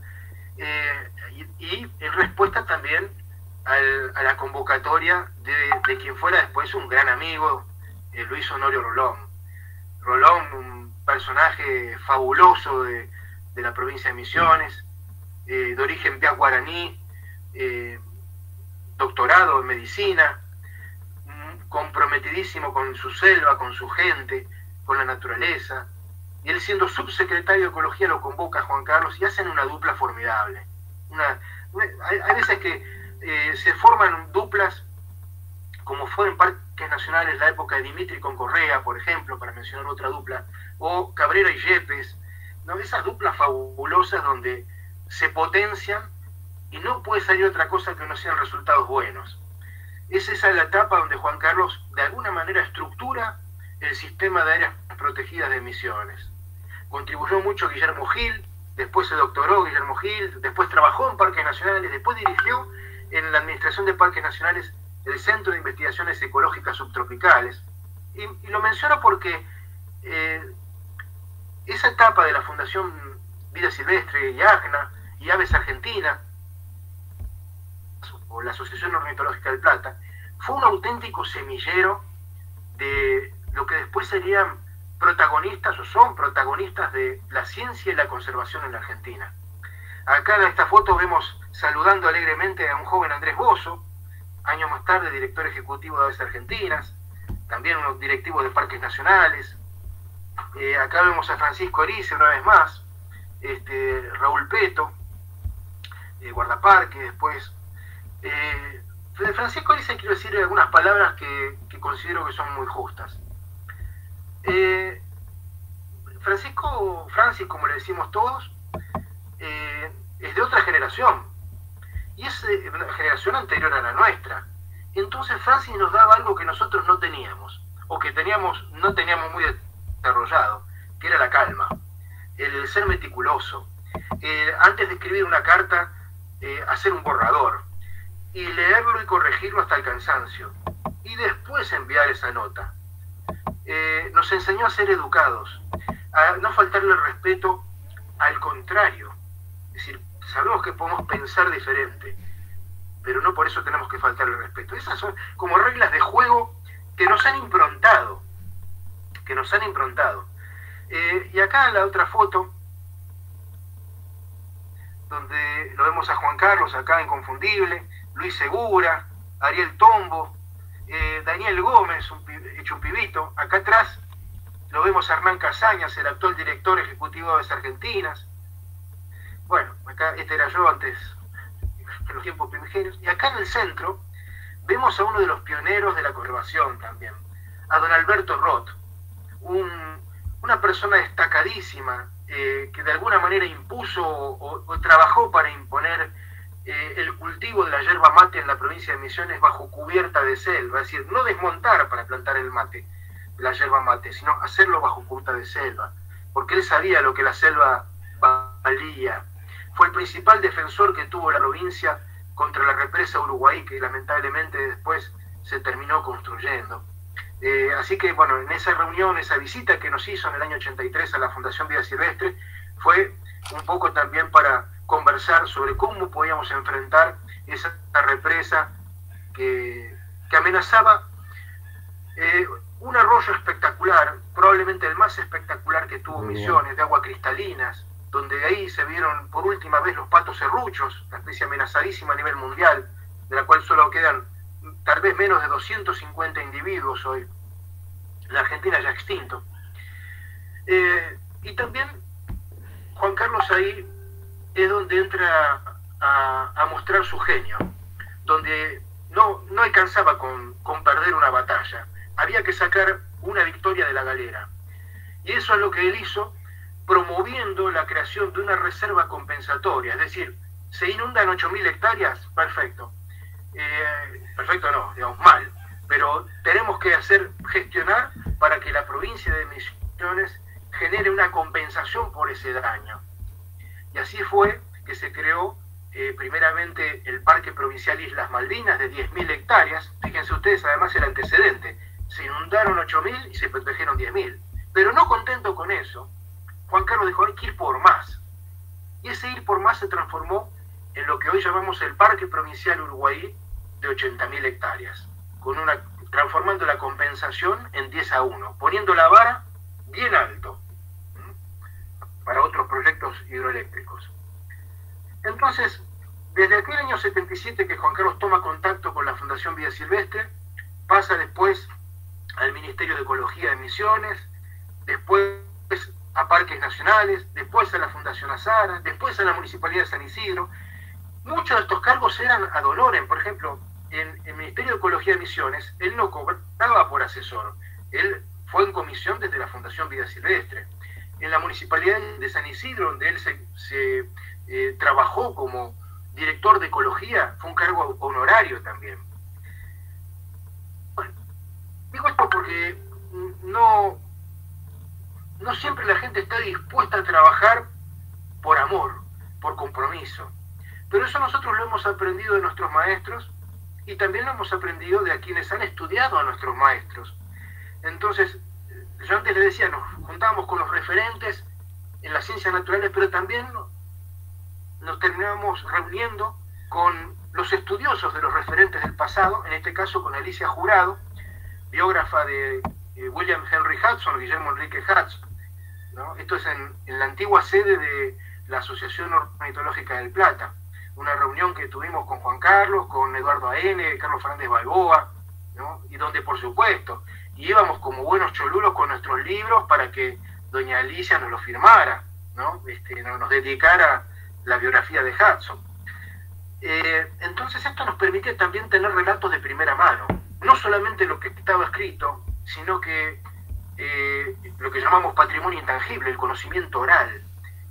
Y en respuesta también a la convocatoria de quien fuera después un gran amigo, Luis Honorio Rolón. Rolón, un personaje fabuloso de la provincia de Misiones, de origen pia guaraní, doctorado en medicina, comprometidísimo con su selva, con su gente, con la naturaleza. Y él, siendo subsecretario de Ecología, lo convoca a Juan Carlos y hacen una dupla formidable. Hay veces que se forman duplas, como fue en parques nacionales la época de Dimitri con Correa, por ejemplo, para mencionar otra dupla, o Cabrera y Yepes, ¿no? Esas duplas fabulosas donde se potencian y no puede salir otra cosa que no sean resultados buenos. Es esa la etapa donde Juan Carlos de alguna manera estructura el sistema de áreas protegidas de Misiones. Contribuyó mucho Guillermo Gil, después se doctoró Guillermo Gil, después trabajó en Parques Nacionales, después dirigió en la Administración de Parques Nacionales el Centro de Investigaciones Ecológicas Subtropicales. Y lo menciono porque esa etapa de la Fundación Vida Silvestre y ACNA y Aves Argentina, o la Asociación Ornitológica del Plata, fue un auténtico semillero de lo que después serían protagonistas o son protagonistas de la ciencia y la conservación en la Argentina. Acá en esta foto vemos saludando alegremente a un joven Andrés Bozo, años más tarde director ejecutivo de Aves Argentinas, también un directivo de Parques Nacionales. Acá vemos a Francisco Erice una vez más, Raúl Peto, guardaparque. Después de Francisco Erice quiero decir algunas palabras que considero que son muy justas. Francis, como le decimos todos, es de otra generación, y es una generación anterior a la nuestra. Entonces Francis nos daba algo que nosotros no teníamos, o que no teníamos muy desarrollado, que era la calma, el ser meticuloso. Antes de escribir una carta, hacer un borrador, y leerlo y corregirlo hasta el cansancio, y después enviar esa nota. Nos enseñó a ser educados, a no faltarle el respeto, al contrario. Es decir, sabemos que podemos pensar diferente, pero no por eso tenemos que faltarle el respeto. Esas son como reglas de juego que nos han improntado, Y acá en la otra foto, donde lo vemos a Juan Carlos acá inconfundible, Luis Segura, Ariel Tombo, Daniel Gómez, hecho un pibito. Acá atrás lo vemos a Hernán Casañas, el actual director ejecutivo de Aves Argentinas. Bueno, acá este era yo antes, en los tiempos primigenios. Y acá en el centro vemos a uno de los pioneros de la conservación también, a don Alberto Roth, una persona destacadísima, que de alguna manera impuso o trabajó para imponer el cultivo de la yerba mate en la provincia de Misiones bajo cubierta de selva, es decir, no desmontar para plantar el mate, la yerba mate, sino hacerlo bajo cubierta de selva, porque él sabía lo que la selva valía. Fue el principal defensor que tuvo la provincia contra la represa Uruguay, que lamentablemente después se terminó construyendo. Así que, bueno, en esa reunión, esa visita que nos hizo en el año 83 a la Fundación Vida Silvestre, fue un poco también para conversar sobre cómo podíamos enfrentar esa represa que amenazaba un arroyo espectacular, probablemente el más espectacular que tuvo Misiones, de agua cristalinas, donde ahí se vieron por última vez los patos serruchos, una especie amenazadísima a nivel mundial, de la cual solo quedan tal vez menos de 250 individuos hoy. La Argentina ya extinto. Y también Juan Carlos ahí es donde entra a mostrar su genio, donde no alcanzaba con perder una batalla, había que sacar una victoria de la galera. Y eso es lo que él hizo, promoviendo la creación de una reserva compensatoria, es decir, se inundan 8.000 hectáreas, perfecto. Perfecto no, digamos mal, pero tenemos que gestionar para que la provincia de Misiones genere una compensación por ese daño. Y así fue que se creó primeramente el Parque Provincial Islas Malvinas de 10.000 hectáreas. Fíjense ustedes, además el antecedente, se inundaron 8.000 y se protegieron 10.000. Pero no contento con eso, Juan Carlos dijo, hay que ir por más. Y ese ir por más se transformó en lo que hoy llamamos el Parque Provincial Uruguay de 80.000 hectáreas, transformando la compensación en 10-1, poniendo la vara bien alto para otros proyectos hidroeléctricos. Entonces, desde aquel año 77 que Juan Carlos toma contacto con la Fundación Vida Silvestre, pasa después al Ministerio de Ecología de Misiones, después a Parques Nacionales, después a la Fundación Azara, después a la Municipalidad de San Isidro. Muchos de estos cargos eran ad honorem. Por ejemplo, en el Ministerio de Ecología de Misiones, él no cobraba por asesor, él fue en comisión desde la Fundación Vida Silvestre. En la Municipalidad de San Isidro, donde él se trabajó como director de Ecología, fue un cargo honorario también. Bueno, digo esto porque no siempre la gente está dispuesta a trabajar por amor, por compromiso. Pero eso nosotros lo hemos aprendido de nuestros maestros y también lo hemos aprendido de a quienes han estudiado a nuestros maestros. Entonces, yo antes les decía, nos juntábamos con los referentes en las ciencias naturales, pero también nos terminábamos reuniendo con los estudiosos de los referentes del pasado, en este caso con Alicia Jurado, biógrafa de William Henry Hudson, Guillermo Enrique Hudson, ¿no? Esto es en la antigua sede de la Asociación Ornitológica del Plata, una reunión que tuvimos con Juan Carlos, con Eduardo A.N., Carlos Fernández Balboa, ¿no? Y donde, por supuesto, íbamos como buenos cholulos con nuestros libros para que doña Alicia nos los firmara, ¿no? Nos dedicara la biografía de Hudson. Entonces esto nos permite también tener relatos de primera mano, no solamente lo que estaba escrito, sino que lo que llamamos patrimonio intangible, el conocimiento oral,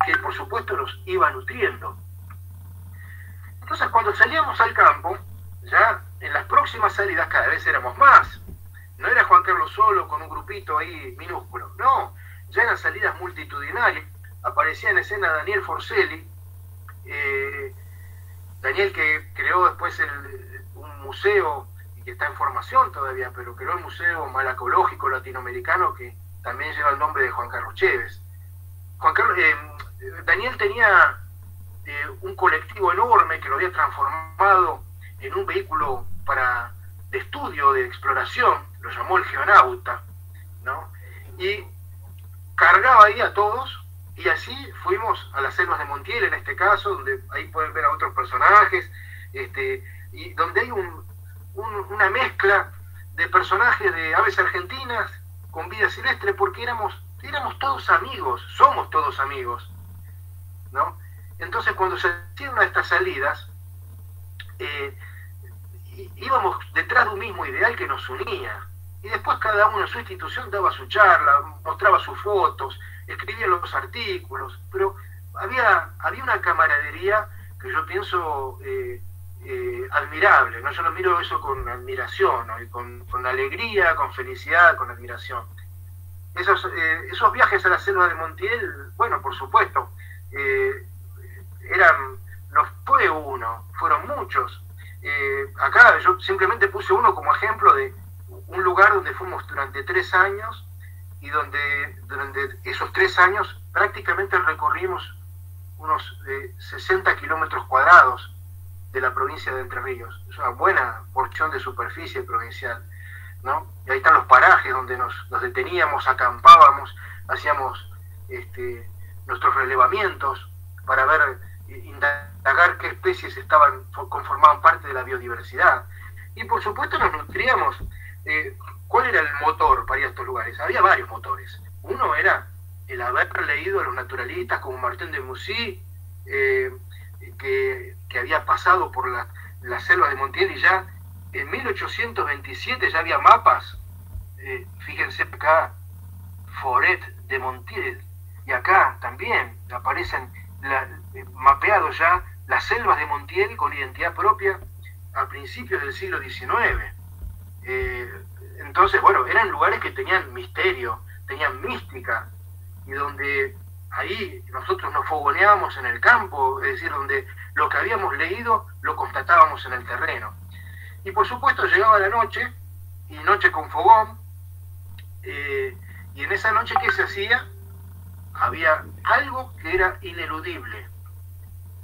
que por supuesto nos iba nutriendo. Entonces cuando salíamos al campo, ya en las próximas salidas cada vez éramos más. No era Juan Carlos solo con un grupito ahí minúsculo, no, ya eran salidas multitudinarias. Aparecía en escena Daniel Forcelli, Daniel que creó después un museo que está en formación todavía, pero creó el Museo Malacológico Latinoamericano, que también lleva el nombre de Juan Carlos Chévez. Daniel tenía un colectivo enorme que lo había transformado en un vehículo de estudio, de exploración, lo llamó el Geonauta, ¿no? Y cargaba ahí a todos Y así fuimos a las selvas de Montiel, en este caso, donde ahí pueden ver a otros personajes, y donde hay una mezcla de personajes de aves argentinas con vida silvestre, porque éramos todos amigos, somos todos amigos, ¿no? Entonces, cuando se hacían una de estas salidas, íbamos detrás de un mismo ideal que nos unía, y después cada uno en su institución daba su charla, mostraba sus fotos, escribía los artículos, pero había una camaradería que yo pienso admirable, ¿no? Yo lo miro eso con admiración, ¿no? Y con alegría, con felicidad, con admiración. Esos viajes a la selva de Montiel, bueno, por supuesto, no fue uno, fueron muchos. Acá yo simplemente puse uno como ejemplo de un lugar donde fuimos durante 3 años, y donde durante esos 3 años prácticamente recorrimos unos 60 kilómetros cuadrados de la provincia de Entre Ríos. Es una buena porción de superficie provincial, ¿no? Y ahí están los parajes donde nos deteníamos, acampábamos, hacíamos nuestros relevamientos para ver, indagar qué especies conformaban parte de la biodiversidad. Y por supuesto nos nutríamos. ¿Cuál era el motor para ir a estos lugares? Había varios motores. Uno era el haber leído a los naturalistas como Martín de Mussy, que había pasado por la selva de Montiel, y ya en 1827 ya había mapas. Fíjense acá, Foret de Montiel, y acá también aparecen mapeados ya las selvas de Montiel con identidad propia a principios del siglo XIX. Entonces, bueno, eran lugares que tenían misterio, tenían mística, y donde ahí nosotros nos fogoneábamos en el campo, es decir, donde lo que habíamos leído lo constatábamos en el terreno. Y por supuesto llegaba la noche, y noche con fogón, y en esa noche, ¿qué se hacía? Había algo que era ineludible,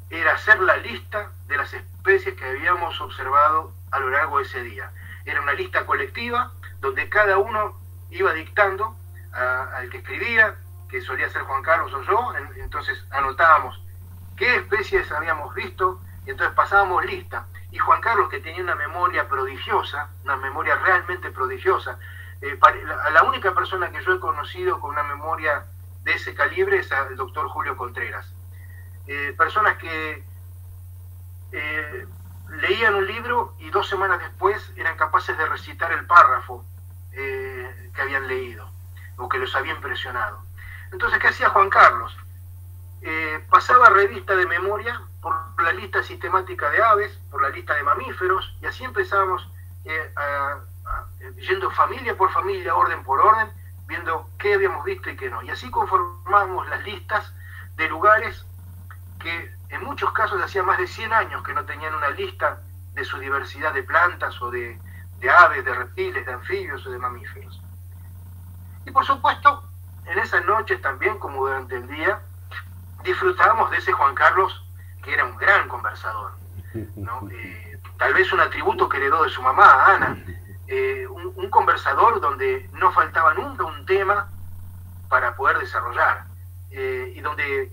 era hacer la lista de las especies que habíamos observado a lo largo de ese día. Era una lista colectiva donde cada uno iba dictando al que escribía, que solía ser Juan Carlos o yo. Entonces anotábamos qué especies habíamos visto, y entonces pasábamos lista. Y Juan Carlos, que tenía una memoria prodigiosa, una memoria realmente prodigiosa, la única persona que yo he conocido con una memoria de ese calibre es el doctor Julio Contreras. Personas que leían un libro y 2 semanas después eran capaces de recitar el párrafo que habían leído o que los había impresionado. Entonces, ¿qué hacía Juan Carlos? Pasaba revista de memoria por la lista sistemática de aves, por la lista de mamíferos, y así empezábamos yendo familia por familia, orden por orden, viendo qué habíamos visto y qué no. Y así conformábamos las listas de lugares que en muchos casos hacía más de 100 años que no tenían una lista de su diversidad de plantas o de aves, de reptiles, de anfibios o de mamíferos. Y por supuesto, en esas noches también, como durante el día, disfrutábamos de ese Juan Carlos, que era un gran conversador, ¿no? Tal vez un atributo que heredó de su mamá, Ana, un conversador donde no faltaba nunca un tema para poder desarrollar, y donde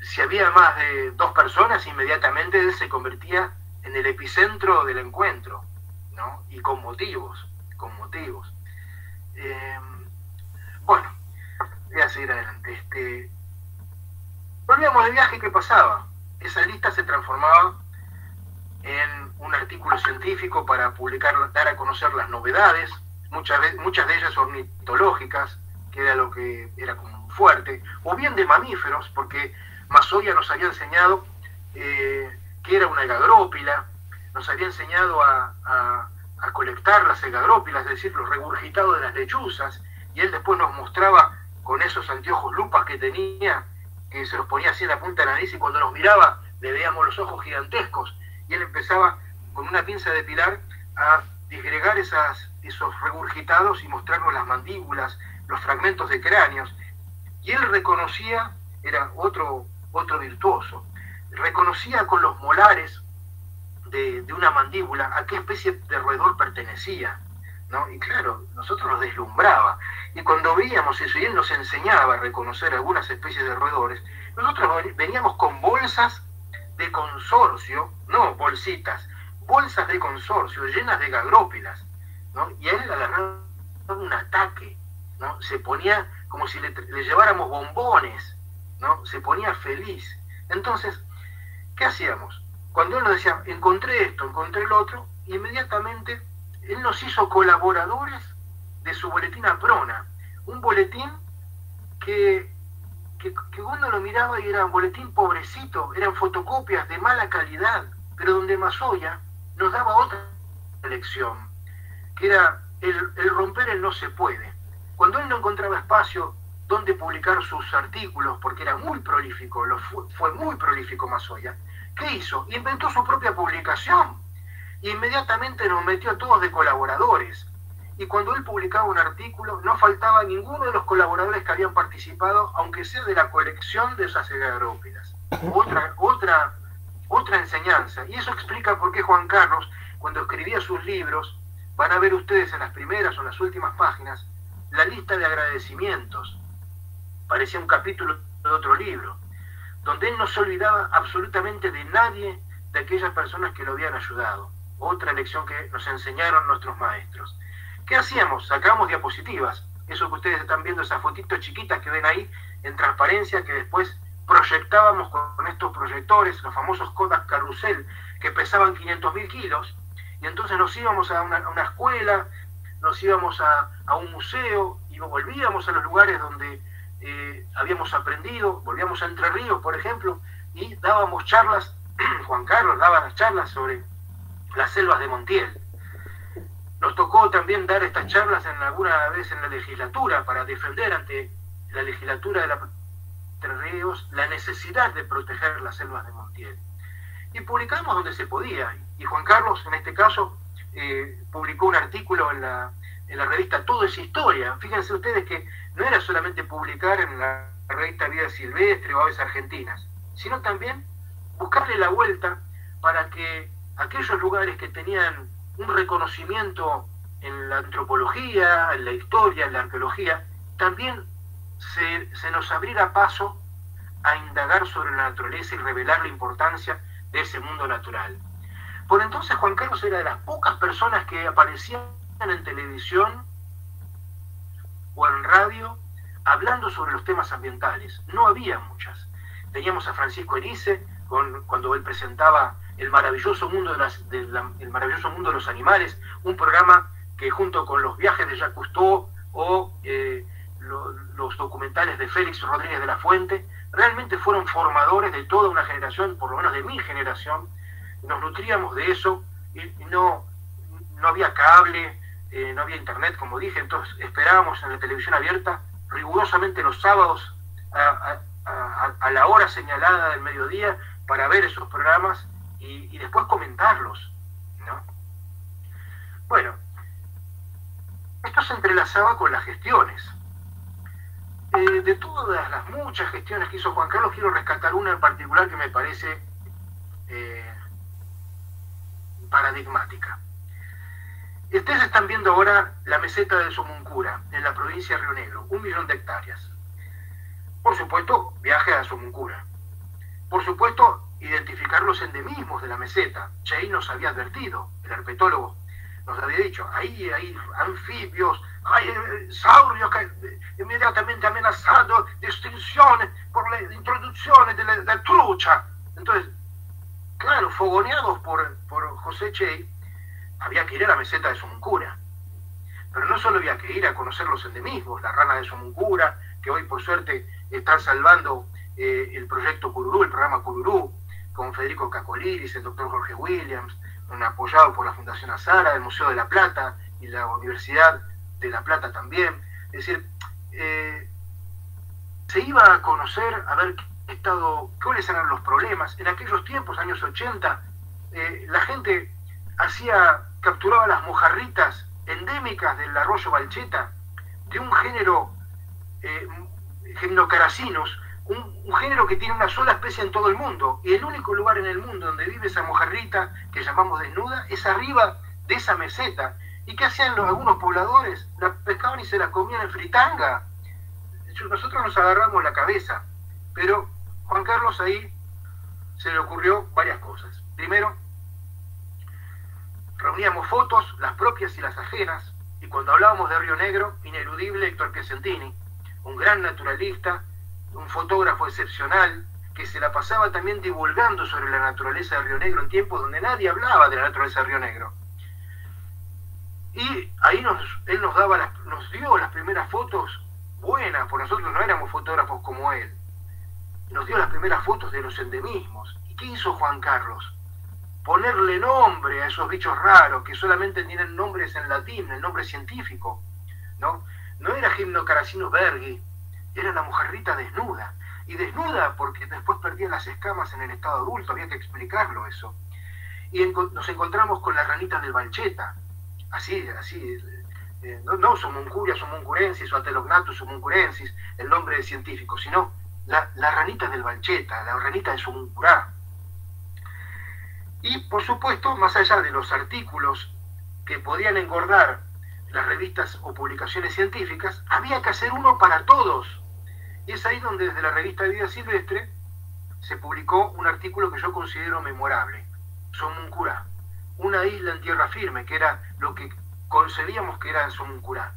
si había más de 2 personas, inmediatamente él se convertía en el epicentro del encuentro, ¿no? Y con motivos. Bueno, voy a seguir adelante. Volvíamos de viaje, ¿qué pasaba? Esa lista se transformaba en un artículo científico para publicar, dar a conocer las novedades, muchas de ellas ornitológicas, que era lo que era como fuerte, o bien de mamíferos, porque Mazoya nos había enseñado que era una egagrópila, nos había enseñado a colectar las egagrópilas, es decir, los regurgitados de las lechuzas, y él después nos mostraba con esos anteojos lupas que tenía, que se los ponía así en la punta de la nariz, y cuando nos miraba le veíamos los ojos gigantescos, y él empezaba con una pinza de pilar a disgregar esos regurgitados y mostrarnos las mandíbulas, los fragmentos de cráneos. Y él reconocía, era otro virtuoso, reconocía con los molares de una mandíbula a qué especie de roedor pertenecía, ¿no? Y claro, nosotros nos deslumbraba. Y cuando veíamos eso, y él nos enseñaba a reconocer algunas especies de roedores, nosotros veníamos con bolsas de consorcio, no bolsitas, bolsas de consorcio llenas de gagrópilas, ¿no? Y a él le agarraba un ataque, ¿no? Se ponía como si le lleváramos bombones, ¿no? Se ponía feliz. Entonces, ¿qué hacíamos? Cuando él nos decía, encontré esto, encontré lo otro, inmediatamente él nos hizo colaboradores de su boletín Aprona, un boletín que uno lo miraba y era un boletín pobrecito, eran fotocopias de mala calidad, pero donde Mazoya nos daba otra lección, que era el romper el no se puede. Cuando él no encontraba espacio donde publicar sus artículos, porque era muy prolífico, fue muy prolífico Mazoya, ¿qué hizo? Inventó su propia publicación. Y inmediatamente nos metió a todos de colaboradores. Y cuando él publicaba un artículo, no faltaba ninguno de los colaboradores que habían participado, aunque sea de la colección de esas gagrópilas. Otra enseñanza. Y eso explica por qué Juan Carlos, cuando escribía sus libros, van a ver ustedes en las primeras o en las últimas páginas, la lista de agradecimientos. Parecía un capítulo de otro libro, donde él no se olvidaba absolutamente de nadie de aquellas personas que lo habían ayudado. Otra lección que nos enseñaron nuestros maestros. ¿Qué hacíamos? Sacábamos diapositivas. Eso que ustedes están viendo, esas fotitos chiquitas que ven ahí en transparencia, que después proyectábamos con estos proyectores, los famosos Kodak Carrusel, que pesaban 500.000 kilos. Y entonces nos íbamos a una escuela, nos íbamos a un museo, y volvíamos a los lugares donde habíamos aprendido, volvíamos a Entre Ríos, por ejemplo, y dábamos charlas. Juan Carlos daba las charlas sobre las selvas de Montiel. Nos tocó también dar estas charlas alguna vez en la legislatura para defender ante la legislatura de la Entre Ríos la necesidad de proteger las selvas de Montiel. Y publicamos donde se podía. Y Juan Carlos, en este caso, publicó un artículo en la revista Todo es Historia. Fíjense ustedes que no era solamente publicar en la revista Vida Silvestre o Aves Argentinas, sino también buscarle la vuelta para que aquellos lugares que tenían un reconocimiento en la antropología, en la historia, en la arqueología, también se nos abriera paso a indagar sobre la naturaleza y revelar la importancia de ese mundo natural. Por entonces Juan Carlos era de las pocas personas que aparecían en televisión o en radio hablando sobre los temas ambientales. No había muchas. Teníamos a Francisco Erice cuando él presentaba El maravilloso mundo El maravilloso mundo de los animales, un programa que junto con los viajes de Jacques Cousteau o los documentales de Félix Rodríguez de la Fuente, realmente fueron formadores de toda una generación, por lo menos de mi generación. Nos nutríamos de eso, y no había cable, no había internet, como dije, entonces esperábamos en la televisión abierta rigurosamente los sábados a la hora señalada del mediodía para ver esos programas y después comentarlos, ¿no? Bueno, esto se entrelazaba con las gestiones. De todas las muchas gestiones que hizo Juan Carlos, quiero rescatar una en particular que me parece paradigmática. Ustedes están viendo ahora la meseta de Somuncura, en la provincia de Río Negro, 1 millón de hectáreas. Por supuesto, viaje a Somuncura. Por supuesto, identificar los endemismos de la meseta. Chey nos había advertido, el herpetólogo nos había dicho, ahí hay anfibios, hay saurios inmediatamente amenazados de extinción por la introducción de la trucha. Entonces, claro, fogoneados por José Chey, había que ir a la meseta de Somuncura. Pero no solo había que ir a conocer los endemismos, la rana de Somuncura, que hoy por suerte están salvando el proyecto Cururú, el programa Cururú, con Federico Cacoliris, el doctor Jorge Williams, apoyado por la Fundación Azara, el Museo de La Plata y la Universidad de La Plata también. Es decir, se iba a conocer, a ver cuáles eran los problemas. En aquellos tiempos, años 80, la gente capturaba las mojarritas endémicas del arroyo Balcheta, de un género Gymnocaracinus, un género que tiene una sola especie en todo el mundo, y el único lugar en el mundo donde vive esa mojarrita que llamamos desnuda es arriba de esa meseta, ¿Y qué hacían algunos pobladores? La pescaban y se la comían en fritanga. Nosotros nos agarramos la cabeza, pero Juan Carlos ahí se le ocurrió varias cosas. Primero, reuníamos fotos, las propias y las ajenas, y cuando hablábamos de Río Negro, ineludible Héctor Piacentini, un gran naturalista, un fotógrafo excepcional, que se la pasaba también divulgando sobre la naturaleza de Río Negro en tiempos donde nadie hablaba de la naturaleza de Río Negro. Y ahí él nos dio las primeras fotos buenas, porque nosotros no éramos fotógrafos como él. Nos dio las primeras fotos de los endemismos. ¿Y qué hizo Juan Carlos? Ponerle nombre a esos bichos raros que solamente tienen nombres en latín, el nombre científico, ¿no? No era Gymnocarcinus bergi, era la mojarrita desnuda. Y desnuda porque después perdía las escamas en el estado adulto, había que explicarlo eso. Y nos encontramos con las ranitas del Balcheta, así, no Somuncuria somuncurensis o Atelognathus somuncurensis, el nombre científico, sino la ranita del Balcheta, la ranita de Somuncurá. Y por supuesto, más allá de los artículos que podían engordar las revistas o publicaciones científicas, había que hacer uno para todos. Y es ahí donde desde la revista Vida Silvestre se publicó un artículo que yo considero memorable, Somuncurá, una isla en tierra firme, que era lo que concebíamos que era Somuncurá.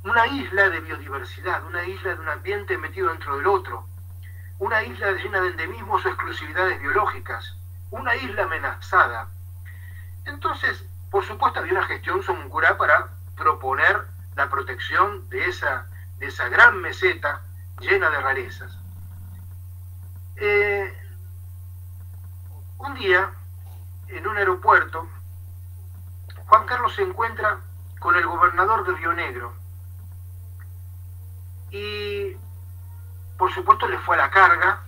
Una isla de biodiversidad, una isla de un ambiente metido dentro del otro, una isla llena de endemismos o exclusividades biológicas, una isla amenazada. Entonces, por supuesto, había una gestión Somuncurá para proponer la protección de esa gran meseta llena de rarezas. Un día, en un aeropuerto, Juan Carlos se encuentra con el gobernador de Río Negro y, por supuesto, le fue a la carga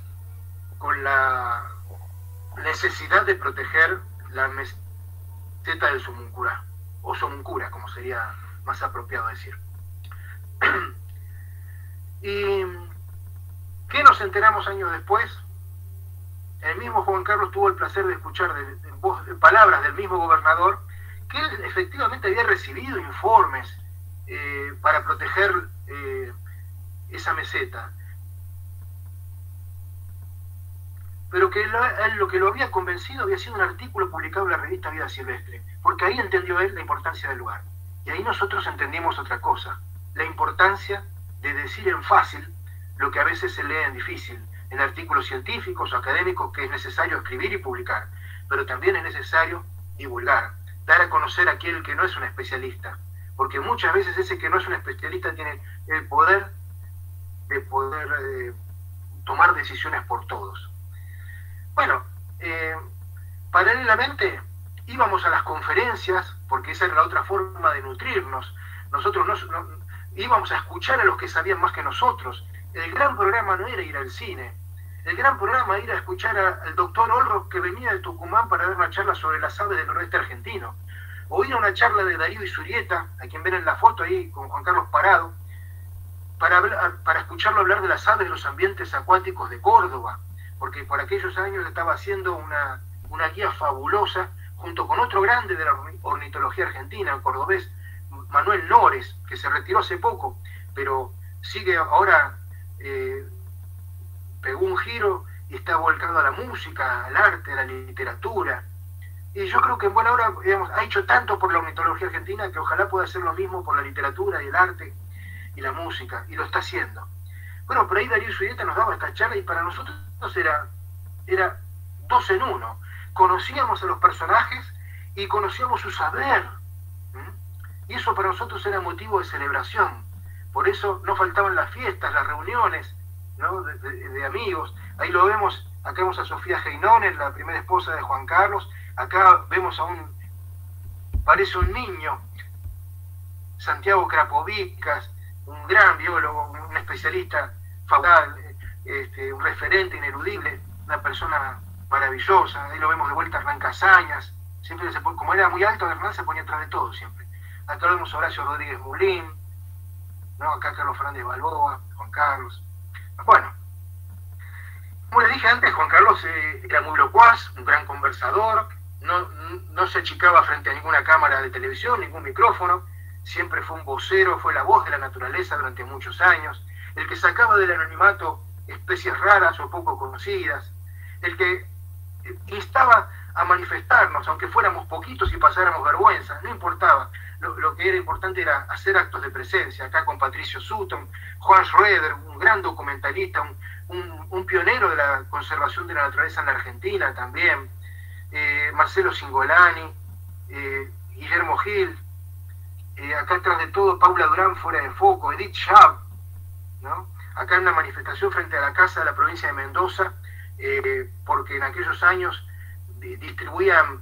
con la necesidad de proteger la meseta del Somuncurá, o Somuncura, como sería más apropiado decir. ¿Y qué nos enteramos años después? El mismo Juan Carlos tuvo el placer de escuchar de palabras del mismo gobernador que él efectivamente había recibido informes para proteger esa meseta, pero que lo que lo había convencido había sido un artículo publicado en la revista Vida Silvestre, porque ahí entendió él la importancia del lugar. Y ahí nosotros entendimos otra cosa, la importancia de decir en fácil lo que a veces se lee en difícil, en artículos científicos o académicos, que es necesario escribir y publicar, pero también es necesario divulgar, dar a conocer a aquel que no es un especialista, porque muchas veces ese que no es un especialista tiene el poder de tomar decisiones por todos. Bueno, paralelamente íbamos a las conferencias, porque esa era la otra forma de nutrirnos. Nosotros íbamos a escuchar a los que sabían más que nosotros. El gran programa no era ir al cine, el gran programa era ir a escuchar al doctor Olro, que venía de Tucumán para dar una charla sobre las aves del noroeste argentino, o ir a una charla de Darío Isurieta, a quien ven en la foto ahí con Juan Carlos Parado, para escucharlo hablar de las aves de los ambientes acuáticos de Córdoba, porque por aquellos años estaba haciendo una guía fabulosa junto con otro grande de la ornitología argentina, el cordobés Manuel Nores, que se retiró hace poco, pero sigue ahora, pegó un giro y está volcado a la música, al arte, a la literatura. Y yo creo que en buena hora, digamos, ha hecho tanto por la ornitología argentina que ojalá pueda hacer lo mismo por la literatura y el arte y la música, y lo está haciendo. Bueno, por ahí Darío Isurieta nos daba esta charla y para nosotros era dos en uno. Conocíamos a los personajes y conocíamos su saber. Y eso para nosotros era motivo de celebración. Por eso no faltaban las fiestas, las reuniones, ¿no? de amigos. Ahí lo vemos, acá vemos a Sofía Heinonen, la primera esposa de Juan Carlos. Acá vemos parece un niño, Santiago Krapovickas, un gran biólogo, un especialista fabular, un referente ineludible, una persona maravillosa. Ahí lo vemos de vuelta Hernán Casañas, siempre como era muy alto, Hernán se ponía atrás de todo siempre. Acá lo vemos a Horacio Rodríguez Mulín, ¿no? Acá Carlos Fernández Balboa, Juan Carlos. Bueno, como les dije antes, Juan Carlos era muy locuaz, un gran conversador, no se achicaba frente a ninguna cámara de televisión, ningún micrófono, siempre fue un vocero, fue la voz de la naturaleza durante muchos años, el que sacaba del anonimato especies raras o poco conocidas, el que instaba a manifestarnos, aunque fuéramos poquitos y pasáramos vergüenza, no importaba. Lo que era importante era hacer actos de presencia, acá con Patricio Sutton, Juan Schroeder, un gran documentalista, un pionero de la conservación de la naturaleza en la Argentina también, Marcelo Singolani, Guillermo Gil, acá atrás de todo Paula Durán fuera de foco, Edith Schaab, ¿no? Acá en una manifestación frente a la casa de la provincia de Mendoza, porque en aquellos años distribuían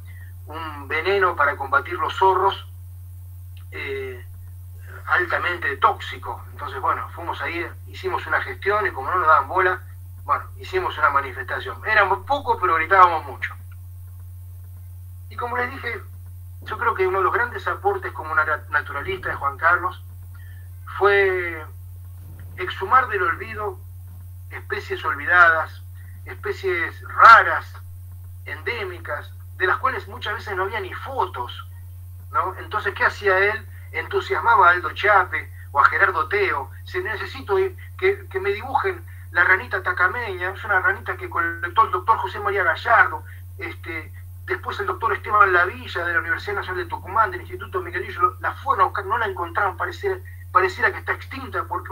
un veneno para combatir los zorros, altamente tóxico. Entonces, bueno, fuimos ahí, hicimos una gestión y como no nos daban bola, bueno, hicimos una manifestación. Éramos pocos, pero gritábamos mucho. Y como les dije, yo creo que uno de los grandes aportes como naturalista de Juan Carlos fue exhumar del olvido especies olvidadas, especies raras, endémicas, de las cuales muchas veces no había ni fotos, ¿no? Entonces, ¿qué hacía él? Entusiasmaba a Aldo Chiappe o a Gerardo Teo. Se necesito que me dibujen la ranita tacameña, es una ranita que colectó el doctor José María Gallardo, después el doctor Esteban Lavilla de la Universidad Nacional de Tucumán, del Instituto Miguelillo, la fueron a buscar, no la encontraron, pareciera que está extinta porque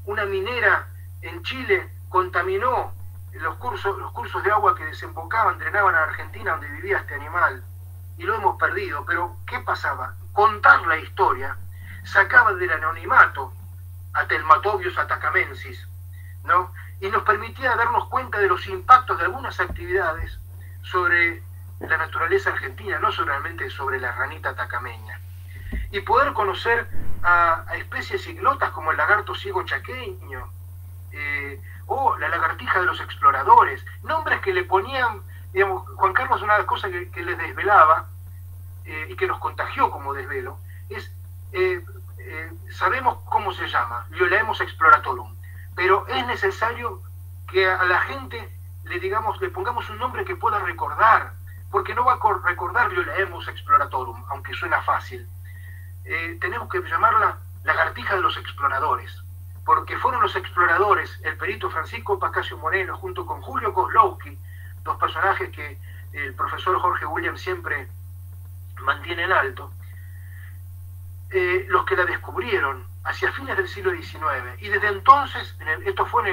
una minera en Chile contaminó los cursos de agua que desembocaban, drenaban a Argentina donde vivía este animal, y lo hemos perdido. Pero ¿qué pasaba? Contar la historia sacaba del anonimato a Telmatobius atacamensis, ¿no? Y nos permitía darnos cuenta de los impactos de algunas actividades sobre la naturaleza argentina, no solamente sobre la ranita tacameña, y poder conocer a especies ignotas como el lagarto ciego chaqueño, o la lagartija de los exploradores, nombres que le ponían, digamos. Juan Carlos, una cosa que les desvelaba y que nos contagió como desvelo, es, sabemos cómo se llama, Liolaemus exploratorum, pero es necesario que a la gente le pongamos un nombre que pueda recordar, porque no va a recordar Liolaemus exploratorum, aunque suena fácil. Tenemos que llamarla lagartija de los exploradores, porque fueron los exploradores, el perito Francisco Pascasio Moreno, junto con Julio Kozlowski, dos personajes que el profesor Jorge Williams siempre mantiene en alto, los que la descubrieron hacia fines del siglo XIX. Y desde entonces, esto fue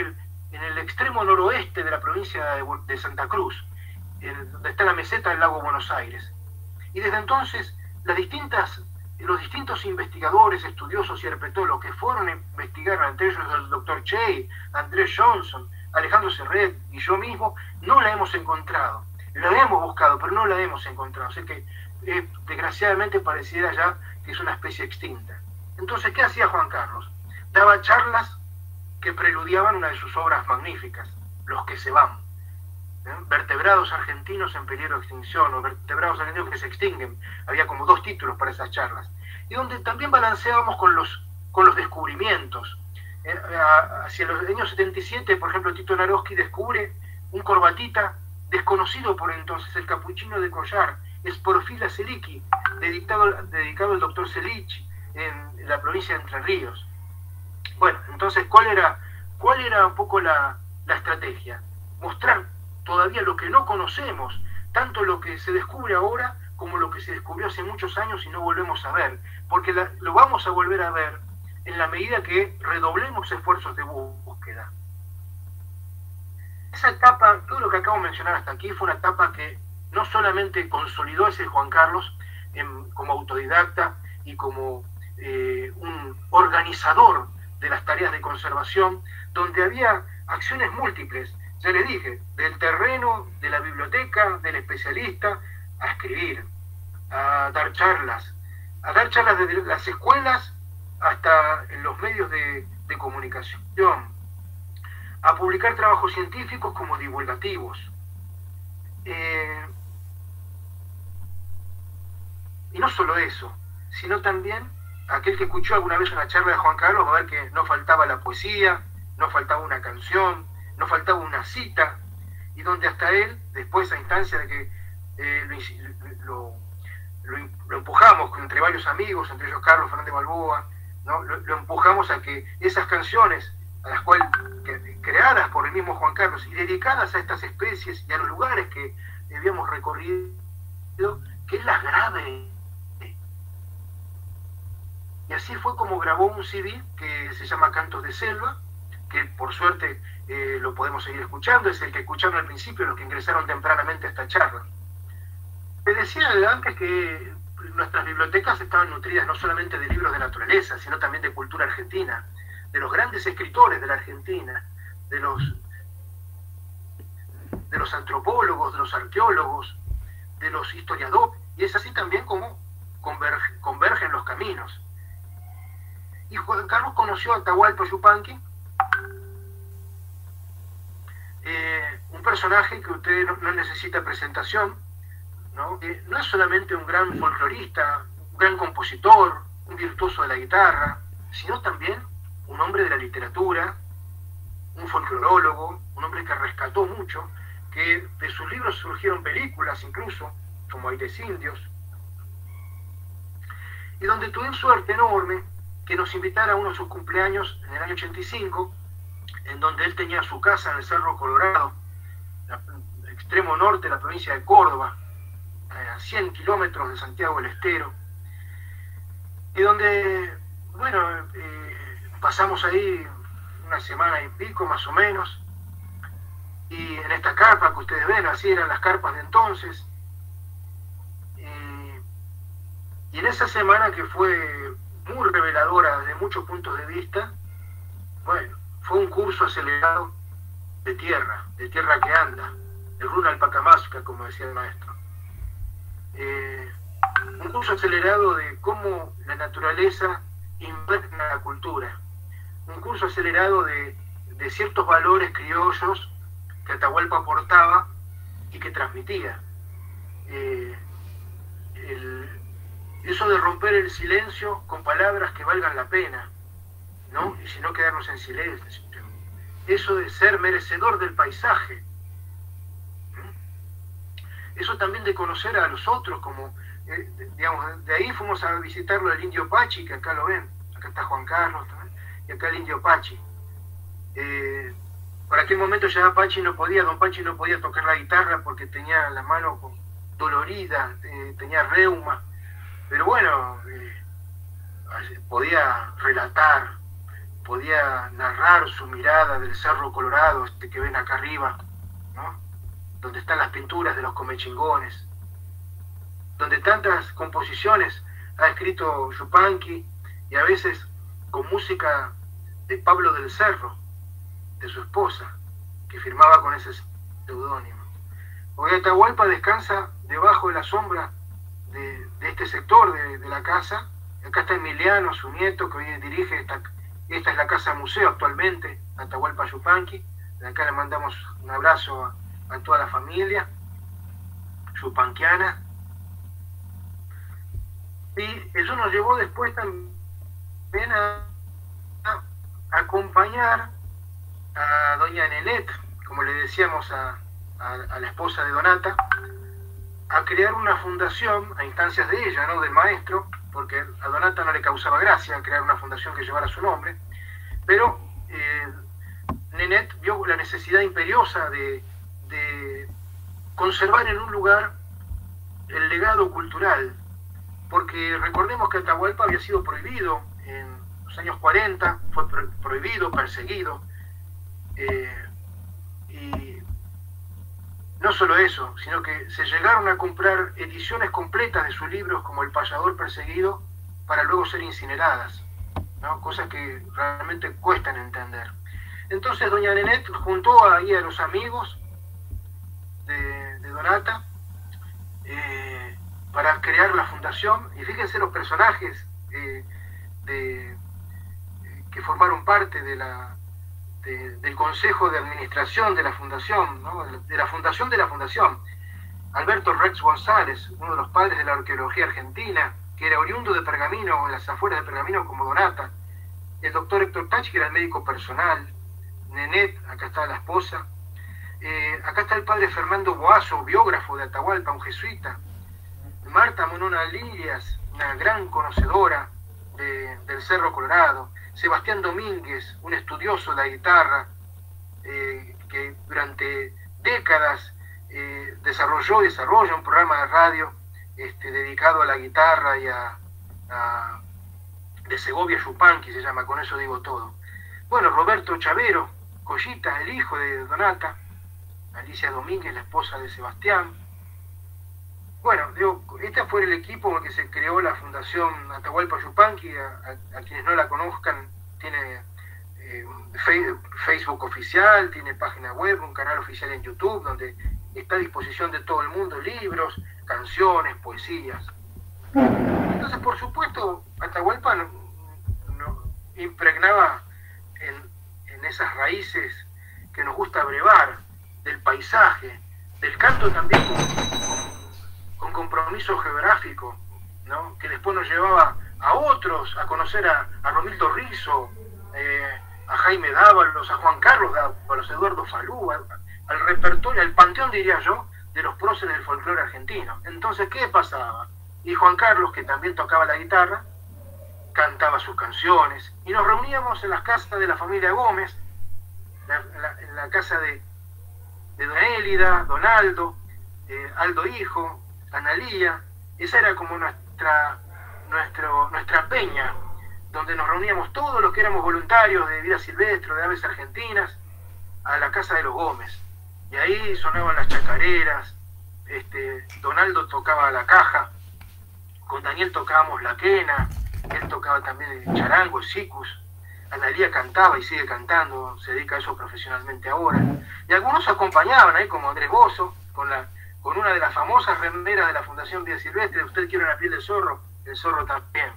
en el extremo noroeste de la provincia de Santa Cruz, donde está la meseta del lago Buenos Aires. Y desde entonces, los distintos investigadores, estudiosos y herpetólogos que fueron a investigar, entre ellos el doctor Che, Andrés Johnson, Alejandro Serret y yo mismo, no la hemos encontrado. La hemos buscado, pero no la hemos encontrado. O sea que, desgraciadamente, pareciera ya que es una especie extinta. Entonces, ¿qué hacía Juan Carlos? Daba charlas que preludiaban una de sus obras magníficas, Los que se van. Vertebrados argentinos en peligro de extinción, o vertebrados argentinos que se extinguen. Había como 2 títulos para esas charlas. Y donde también balanceábamos con los descubrimientos. Hacia los años 77, por ejemplo, Tito Naroski descubre un corbatita desconocido por entonces, el capuchino de collar, Sporofila seliki, dedicado al doctor Selich en la provincia de Entre Ríos. Bueno, entonces, ¿cuál era un poco la estrategia? Mostrar todavía lo que no conocemos, tanto lo que se descubre ahora como lo que se descubrió hace muchos años y no volvemos a ver, porque lo vamos a volver a ver en la medida que redoblemos esfuerzos de búsqueda. Esa etapa, todo lo que acabo de mencionar hasta aquí, fue una etapa que no solamente consolidó a ese Juan Carlos como autodidacta y como un organizador de las tareas de conservación, donde había acciones múltiples, ya les dije, del terreno, de la biblioteca, del especialista, a escribir, a dar charlas desde las escuelas hasta en los medios de comunicación, a publicar trabajos científicos como divulgativos. Y no solo eso, sino también aquel que escuchó alguna vez una charla de Juan Carlos va a ver que no faltaba la poesía, no faltaba una canción, no faltaba una cita, y donde hasta él, después a instancia de que lo empujamos entre varios amigos, entre ellos Carlos Fernández Balboa, ¿no? Lo empujamos a que esas canciones, a las cuales creadas por el mismo Juan Carlos y dedicadas a estas especies y a los lugares que habíamos recorrido, que él las grabe. Y así fue como grabó un CD que se llama Cantos de Selva, que por suerte lo podemos seguir escuchando, es el que escucharon al principio los que ingresaron tempranamente a esta charla. Les decía antes que nuestras bibliotecas estaban nutridas no solamente de libros de naturaleza, sino también de cultura argentina, de los grandes escritores de la Argentina, de los antropólogos, de los arqueólogos, de los historiadores, y es así también como convergen los caminos. Y Juan Carlos conoció a Atahualpa Yupanqui, un personaje que usted no necesita presentación, ¿no? No es solamente un gran folclorista, un gran compositor, un virtuoso de la guitarra, sino también un hombre de la literatura, un folclorólogo, un hombre que rescató mucho, que de sus libros surgieron películas incluso, como Aires Indios, y donde tuve suerte enorme que nos invitara a uno de sus cumpleaños en el año 85, en donde él tenía su casa en el Cerro Colorado, extremo norte de la provincia de Córdoba, a 100 kilómetros de Santiago del Estero, y donde, bueno, pasamos ahí una semana y pico más o menos, y en esta carpa que ustedes ven, así eran las carpas de entonces, y en esa semana que fue muy reveladora desde muchos puntos de vista, bueno, fue un curso acelerado de tierra que anda, el Runa Alpacamasca, como decía el maestro. Un curso acelerado de cómo la naturaleza impregna la cultura, un curso acelerado de ciertos valores criollos que Atahualpa aportaba y que transmitía. Eso de romper el silencio con palabras que valgan la pena, ¿no? Y si no quedarnos en silencio. Eso de ser merecedor del paisaje. Eso también de conocer a los otros, como, digamos, de ahí fuimos a visitarlo al Indio Pachi, que acá lo ven, acá está Juan Carlos también, y acá el Indio Pachi. Por aquel momento ya don Pachi no podía tocar la guitarra porque tenía la mano dolorida, tenía reuma, pero bueno, podía relatar, podía narrar su mirada del Cerro Colorado, que ven acá arriba, ¿no? Donde están las pinturas de los comechingones, donde tantas composiciones ha escrito Yupanqui, y a veces con música de Pablo del Cerro, de su esposa, que firmaba con ese seudónimo. Porque Atahualpa descansa debajo de la sombra de este sector de la casa. Acá está Emiliano, su nieto, que hoy dirige esta es la casa museo actualmente, Atahualpa Yupanqui. De acá le mandamos un abrazo a toda la familia yupanquiana. Y eso nos llevó después también a acompañar a doña Nenet, como le decíamos a la esposa de Donata, a crear una fundación a instancias de ella, no del maestro, porque a Donata no le causaba gracia crear una fundación que llevara su nombre, pero Nenet vio la necesidad imperiosa de conservar en un lugar el legado cultural, porque recordemos que Atahualpa había sido prohibido en los años 40, fue prohibido, perseguido, y no solo eso, sino que se llegaron a comprar ediciones completas de sus libros como El payador perseguido para luego ser incineradas, ¿no? Cosas que realmente cuestan entender. Entonces doña Nenet juntó ahí a los amigos de Donata para crear la fundación, y fíjense los personajes que formaron parte del Consejo de Administración de la Fundación, ¿no? de la Fundación. Alberto Rex González, uno de los padres de la arqueología argentina, que era oriundo de Pergamino, en las afueras de Pergamino como Donata. El doctor Héctor Tach, que era el médico personal. Nenet, acá está la esposa. Acá está el padre Fernando Boazo, biógrafo de Atahualpa, un jesuita. Marta Monona Lilias, una gran conocedora del Cerro Colorado. Sebastián Domínguez, un estudioso de la guitarra, que durante décadas desarrolló y desarrolla un programa de radio dedicado a la guitarra y de Segovia Yupanqui se llama, con eso digo todo. Bueno, Roberto Chavero, Collita, el hijo de Donata, Alicia Domínguez, la esposa de Sebastián. Bueno, digo, este fue el equipo con el que se creó la Fundación Atahualpa Yupanqui. A quienes no la conozcan, tiene Facebook oficial, tiene página web, un canal oficial en YouTube, donde está a disposición de todo el mundo, libros, canciones, poesías. Entonces, por supuesto, Atahualpa impregnaba en esas raíces que nos gusta brevar, del paisaje, del canto también con compromiso geográfico, ¿no? Que después nos llevaba a otros a conocer a Romildo Rizzo, a Jaime Dávalos, a Juan Carlos Dávalos, a Eduardo Falú, al repertorio, al panteón, diría yo, de los próceres del folclore argentino. Entonces, ¿qué pasaba? Y Juan Carlos, que también tocaba la guitarra, cantaba sus canciones, y nos reuníamos en las casas de la familia Gómez, en la casa de Don Élida, Don Aldo, Aldo hijo, Analía. Esa era como nuestra peña, donde nos reuníamos todos los que éramos voluntarios de vida silvestre, de aves argentinas, a la casa de los Gómez. Y ahí sonaban las chacareras, Don Aldo tocaba la caja, con Daniel tocábamos la quena, él tocaba también el charango, el sicus. Analía cantaba y sigue cantando, se dedica a eso profesionalmente ahora. Y algunos acompañaban ahí, como Andrés Bozo, con una de las famosas remeras de la Fundación Vida Silvestre, Usted quiere una piel de zorro, el zorro también.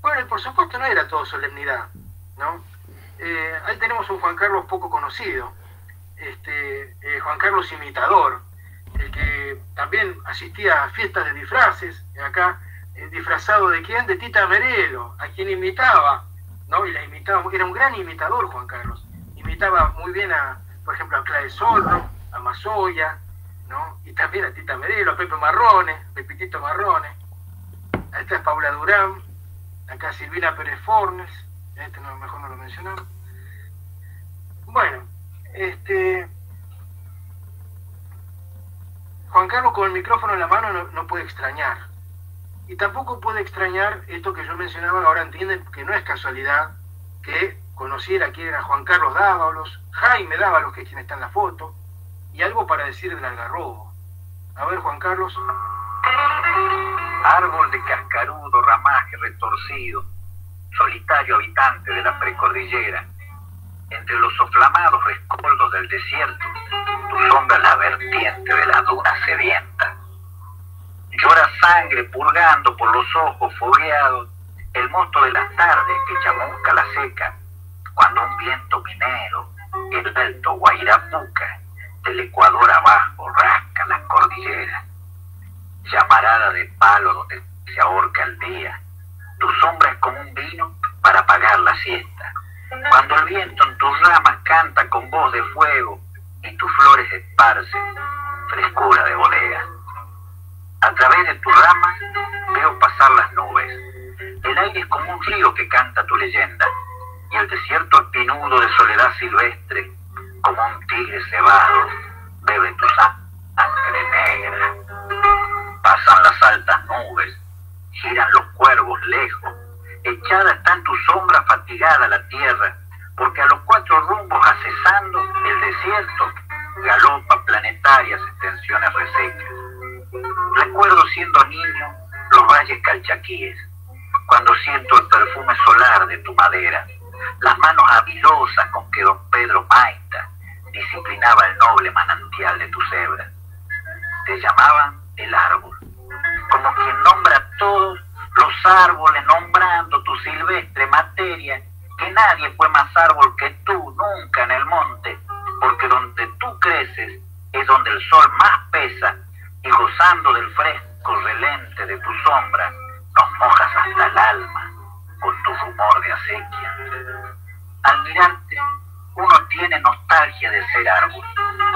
Bueno, y por supuesto no era todo solemnidad, ¿no? Ahí tenemos un Juan Carlos poco conocido, Juan Carlos imitador, el que también asistía a fiestas de disfraces, acá, disfrazado de quién, de Tita Merelo, a quien imitaba, ¿no? Y la imitaba, era un gran imitador Juan Carlos, imitaba muy bien por ejemplo, a Claes Solro, a Mazoya, ¿no? Y también a Tita Merelo, a Pepe Marrone, Pepitito Marrone. Esta es Paula Durán, acá Silvina Pérez Fornes, mejor no lo mencionamos. Bueno, Juan Carlos con el micrófono en la mano no puede extrañar. Y tampoco puede extrañar esto que yo mencionaba, ahora entienden que no es casualidad que conociera quién era Juan Carlos Dávalos, Jaime Dávalos, que es quien está en la foto, y algo para decir del algarrobo. A ver, Juan Carlos.
Árbol de cascarudo ramaje retorcido, solitario habitante de la precordillera, entre los soflamados rescoldos del desierto, tu sombra es la vertiente de la duna sedienta. Llora sangre purgando por los ojos fogueados el mosto de las tardes que chamusca la seca, cuando un viento minero, el alto Guairapuca, del Ecuador abajo rasca las cordilleras. Llamarada de palo donde se ahorca el día, tu sombra es como un vino para apagar la siesta. Cuando el viento en tus ramas canta con voz de fuego y tus flores esparcen frescura de bodega. A través de tus ramas veo pasar las nubes. El aire es como un río que canta tu leyenda, y el desierto espinudo de soledad silvestre, como un tigre cebado, bebe tu sangre negra. Pasan las altas nubes, giran los cuervos lejos, echada está en tu sombra fatigada la tierra, porque a los cuatro rumbos accesando el desierto, galopa planetarias extensiones resecas. Recuerdo siendo niño los valles calchaquíes, cuando siento el perfume solar de tu madera, las manos habilosas con que don Pedro Maita disciplinaba el noble manantial de tu cebra. Te llamaban el árbol, como quien nombra a todos los árboles, nombrando tu silvestre materia, que nadie fue más árbol que tú nunca en el monte, porque donde tú creces es donde el sol más pesa, y gozando del fresco relente de tu sombra, nos mojas hasta el alma con tu rumor de acequia. Almirante, uno tiene nostalgia de ser árbol,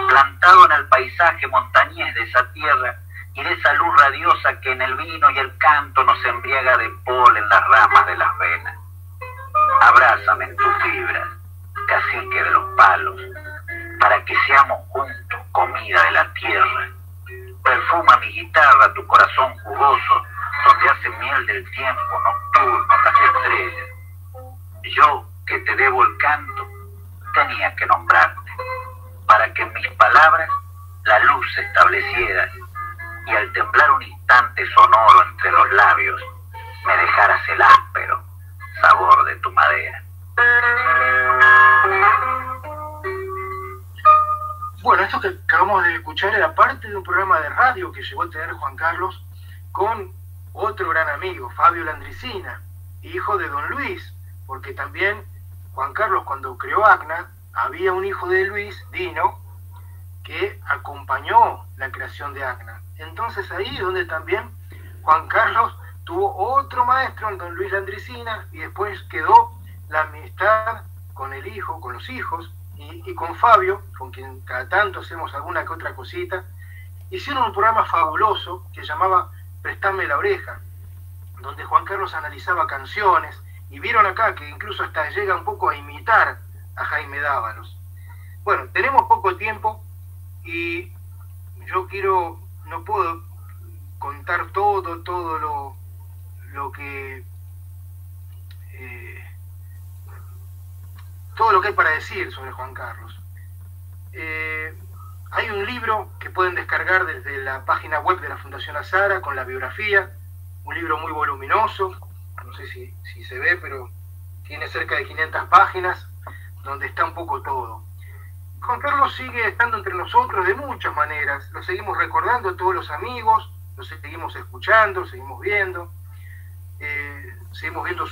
plantado en el paisaje montañés de esa tierra y de esa luz radiosa que en el vino y el canto nos embriaga de polen las ramas de las venas. Abrázame en tus fibras, cacique de los palos, para que seamos juntos comida de la tierra. Perfuma mi guitarra tu corazón jugoso, donde hace miel del tiempo nocturno las estrellas. Yo, que te debo el canto, tenía que nombrarte, para que en mis palabras la luz se estableciera y al temblar un instante sonoro entre los labios me dejaras el áspero sabor de tu madera.
Bueno, esto que acabamos de escuchar era parte de un programa de radio que llegó a tener Juan Carlos con otro gran amigo, Fabio Landricina, hijo de don Luis, porque también Juan Carlos, cuando creó ACNA, había un hijo de Luis, Dino, que acompañó la creación de ACNA. Entonces ahí es donde también Juan Carlos tuvo otro maestro, don Luis Landricina, y después quedó la amistad con el hijo, con los hijos, y con Fabio, con quien cada tanto hacemos alguna que otra cosita. Hicieron un programa fabuloso que llamaba Prestame la oreja, donde Juan Carlos analizaba canciones, y vieron acá que incluso hasta llega un poco a imitar a Jaime Dávalos. Bueno, tenemos poco tiempo y yo no puedo contar todo lo que todo lo que hay para decir sobre Juan Carlos. Hay un libro que pueden descargar desde la página web de la Fundación Azara con la biografía, un libro muy voluminoso, no sé si se ve, pero tiene cerca de 500 páginas, donde está un poco todo. Juan Carlos sigue estando entre nosotros de muchas maneras, lo seguimos recordando todos los amigos, lo seguimos escuchando, lo seguimos viendo. Seguimos viendo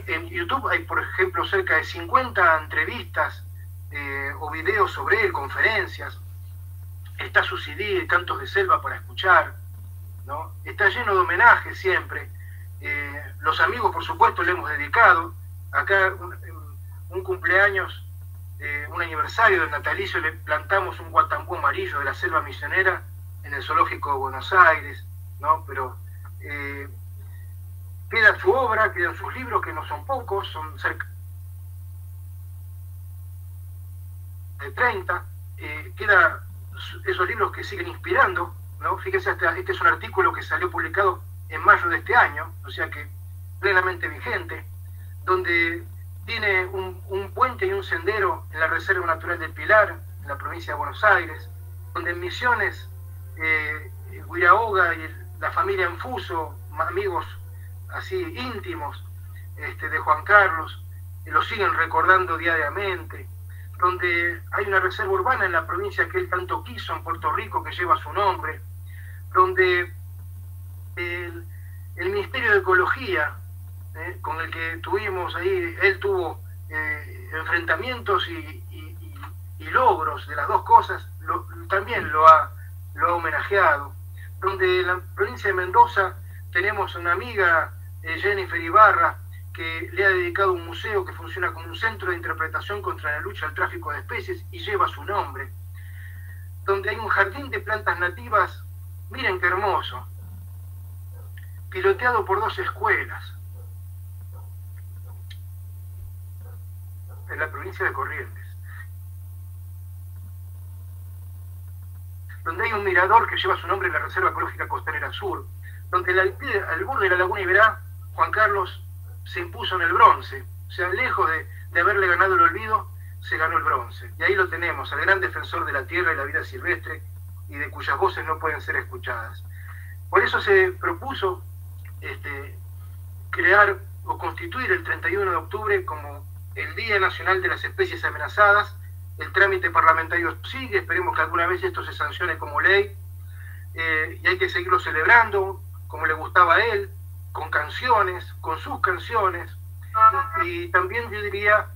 en YouTube hay, por ejemplo, cerca de 50 entrevistas o videos sobre él, conferencias. Está su CD, Cantos de Selva para escuchar, ¿no? Está lleno de homenajes siempre. Los amigos, por supuesto, le hemos dedicado. Acá un cumpleaños, un aniversario del natalicio, le plantamos un guatambú amarillo de la selva misionera en el zoológico de Buenos Aires, ¿no? Pero queda su obra, quedan sus libros, que no son pocos, son cerca de 30, queda esos libros que siguen inspirando, ¿no? Fíjense, este es un artículo que salió publicado en mayo de este año, o sea que plenamente vigente, donde tiene un puente y un sendero en la Reserva Natural del Pilar, en la provincia de Buenos Aires, donde en Misiones, Huiraoga y la familia Enfuso, amigos así íntimos de Juan Carlos, lo siguen recordando diariamente, donde hay una reserva urbana en la provincia que él tanto quiso, en Puerto Rico, que lleva su nombre, donde el Ministerio de Ecología, con el que tuvimos ahí, él tuvo enfrentamientos y logros de las dos cosas, también lo ha homenajeado, donde en la provincia de Mendoza tenemos una amiga, Jennifer Ibarra, que le ha dedicado un museo que funciona como un centro de interpretación contra la lucha al tráfico de especies y lleva su nombre, donde hay un jardín de plantas nativas, miren qué hermoso, piloteado por 2 escuelas, en la provincia de Corrientes, donde hay un mirador que lleva su nombre en la Reserva Ecológica Costanera Sur, donde al borde de la laguna Iberá, Juan Carlos se impuso en el bronce, o sea, lejos de haberle ganado el olvido, se ganó el bronce. Y ahí lo tenemos, al gran defensor de la tierra y la vida silvestre, y de cuyas voces no pueden ser escuchadas. Por eso se propuso crear o constituir el 31 de octubre como el Día Nacional de las Especies Amenazadas. El trámite parlamentario sigue, esperemos que alguna vez esto se sancione como ley, y hay que seguirlo celebrando como le gustaba a él, con canciones, con sus canciones, y también yo diría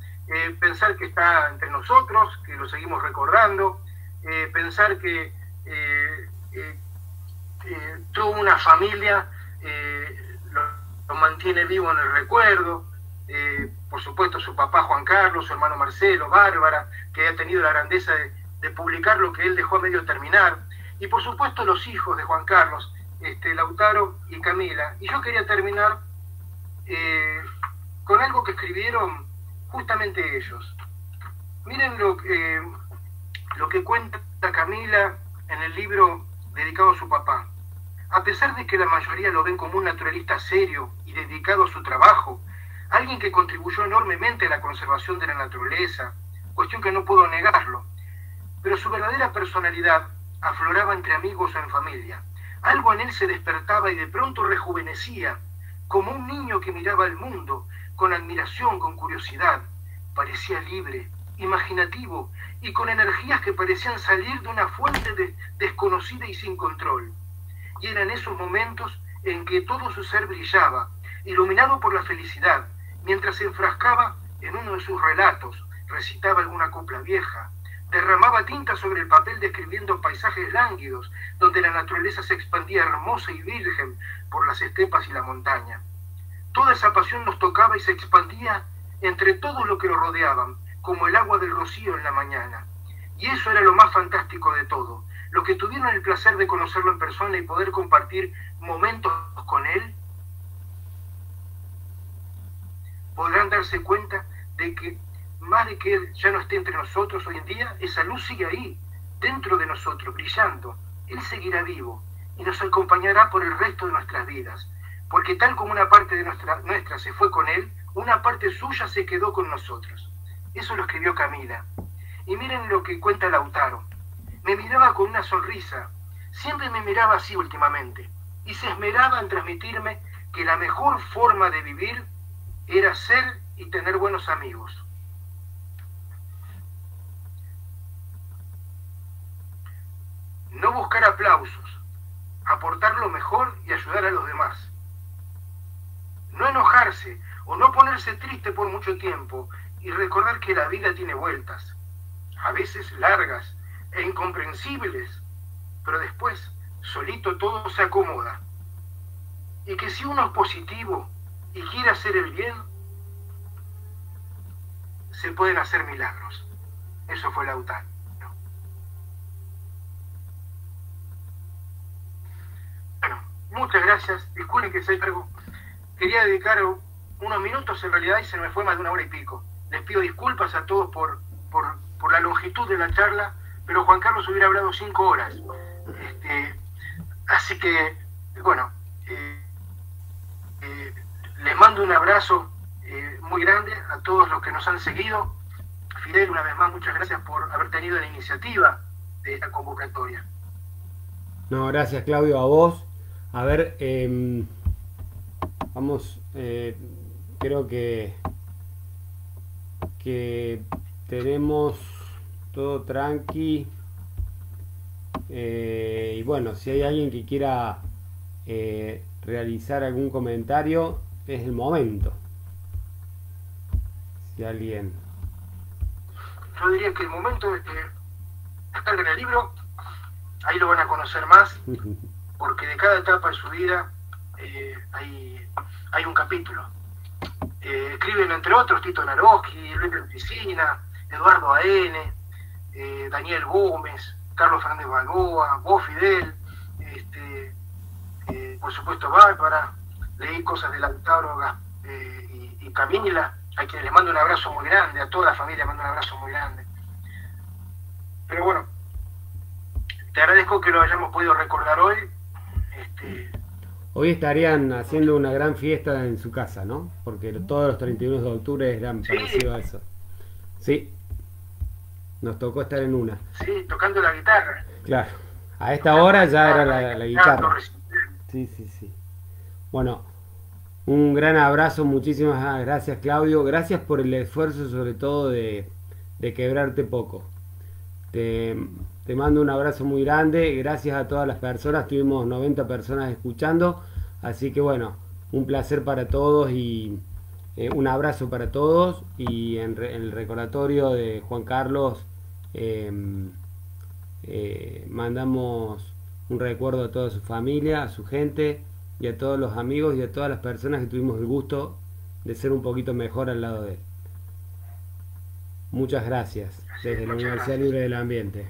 pensar que está entre nosotros, que lo seguimos recordando, pensar que tuvo una familia, lo mantiene vivo en el recuerdo, por supuesto su papá Juan Carlos, su hermano Marcelo, Bárbara, que ha tenido la grandeza de publicar lo que él dejó a medio terminar, y por supuesto los hijos de Juan Carlos, Lautaro y Camila. Y yo quería terminar con algo que escribieron justamente ellos. Miren lo que cuenta Camila en el libro dedicado a su papá. A pesar de que la mayoría lo ven como un naturalista serio y dedicado a su trabajo, alguien que contribuyó enormemente a la conservación de la naturaleza, cuestión que no puedo negarlo, pero su verdadera personalidad afloraba entre amigos o en familia. Algo en él se despertaba y de pronto rejuvenecía, como un niño que miraba el mundo con admiración, con curiosidad. Parecía libre, imaginativo y con energías que parecían salir de una fuente desconocida y sin control. Y eran esos momentos en que todo su ser brillaba, iluminado por la felicidad, mientras se enfrascaba en uno de sus relatos, recitaba alguna copla vieja, derramaba tinta sobre el papel describiendo paisajes lánguidos, donde la naturaleza se expandía hermosa y virgen por las estepas y la montaña. Toda esa pasión nos tocaba y se expandía entre todos los que lo rodeaban, como el agua del rocío en la mañana. Y eso era lo más fantástico de todo. Los que tuvieron el placer de conocerlo en persona y poder compartir momentos con él, podrán darse cuenta de que, más de que él ya no esté entre nosotros hoy en día, esa luz sigue ahí, dentro de nosotros, brillando. Él seguirá vivo y nos acompañará por el resto de nuestras vidas, porque tal como una parte de nuestra se fue con él, una parte suya se quedó con nosotros. Eso lo escribió Camila. Y miren lo que cuenta Lautaro. Me miraba con una sonrisa, siempre me miraba así últimamente, y se esmeraba en transmitirme que la mejor forma de vivir era ser y tener buenos amigos. No buscar aplausos, aportar lo mejor y ayudar a los demás. No enojarse o no ponerse triste por mucho tiempo y recordar que la vida tiene vueltas, a veces largas e incomprensibles, pero después solito todo se acomoda. Y que si uno es positivo y quiere hacer el bien, se pueden hacer milagros. Eso fue Lautaro. Bueno, muchas gracias. Disculpen que soy largo. Quería dedicar unos minutos en realidad y se me fue más de 1 hora y pico. Les pido disculpas a todos por la longitud de la charla, pero Juan Carlos hubiera hablado 5 horas. Así que, bueno, les mando un abrazo muy grande a todos los que nos han seguido. Fidel, una vez más, muchas gracias por haber tenido la iniciativa de esta convocatoria.
No, gracias Claudio, a vos. A ver, vamos, creo que tenemos todo tranqui. Y bueno, si hay alguien que quiera realizar algún comentario, es el momento. Si alguien...
Yo diría que el momento es que descarguen el libro, ahí lo van a conocer más, porque de cada etapa de su vida hay un capítulo. Escriben entre otros Tito Naroski, Luis Piscina, Eduardo A.N., Daniel Gómez, Carlos Fernández Balboa, vos Fidel, por supuesto Bárbara. Leí cosas de Lautaro y Camila, a quienes les mando un abrazo muy grande, a toda la familia les mando un abrazo muy grande. Pero bueno, te agradezco que lo hayamos podido recordar hoy.
Hoy estarían haciendo una gran fiesta en su casa, ¿no? Porque todos los 31 de octubre eran parecidos a eso. Sí, nos tocó estar en una.
Sí, tocando la guitarra.
Claro, a esta hora ya era la guitarra. Sí, sí, sí. Bueno, un gran abrazo, muchísimas gracias Claudio, gracias por el esfuerzo sobre todo de quebrarte poco. Te mando un abrazo muy grande, gracias a todas las personas, tuvimos 90 personas escuchando, así que bueno, un placer para todos y un abrazo para todos, y en el recordatorio de Juan Carlos mandamos un recuerdo a toda su familia, a su gente y a todos los amigos y a todas las personas que tuvimos el gusto de ser un poquito mejor al lado de él. Muchas gracias, desde la Universidad Libre del Ambiente.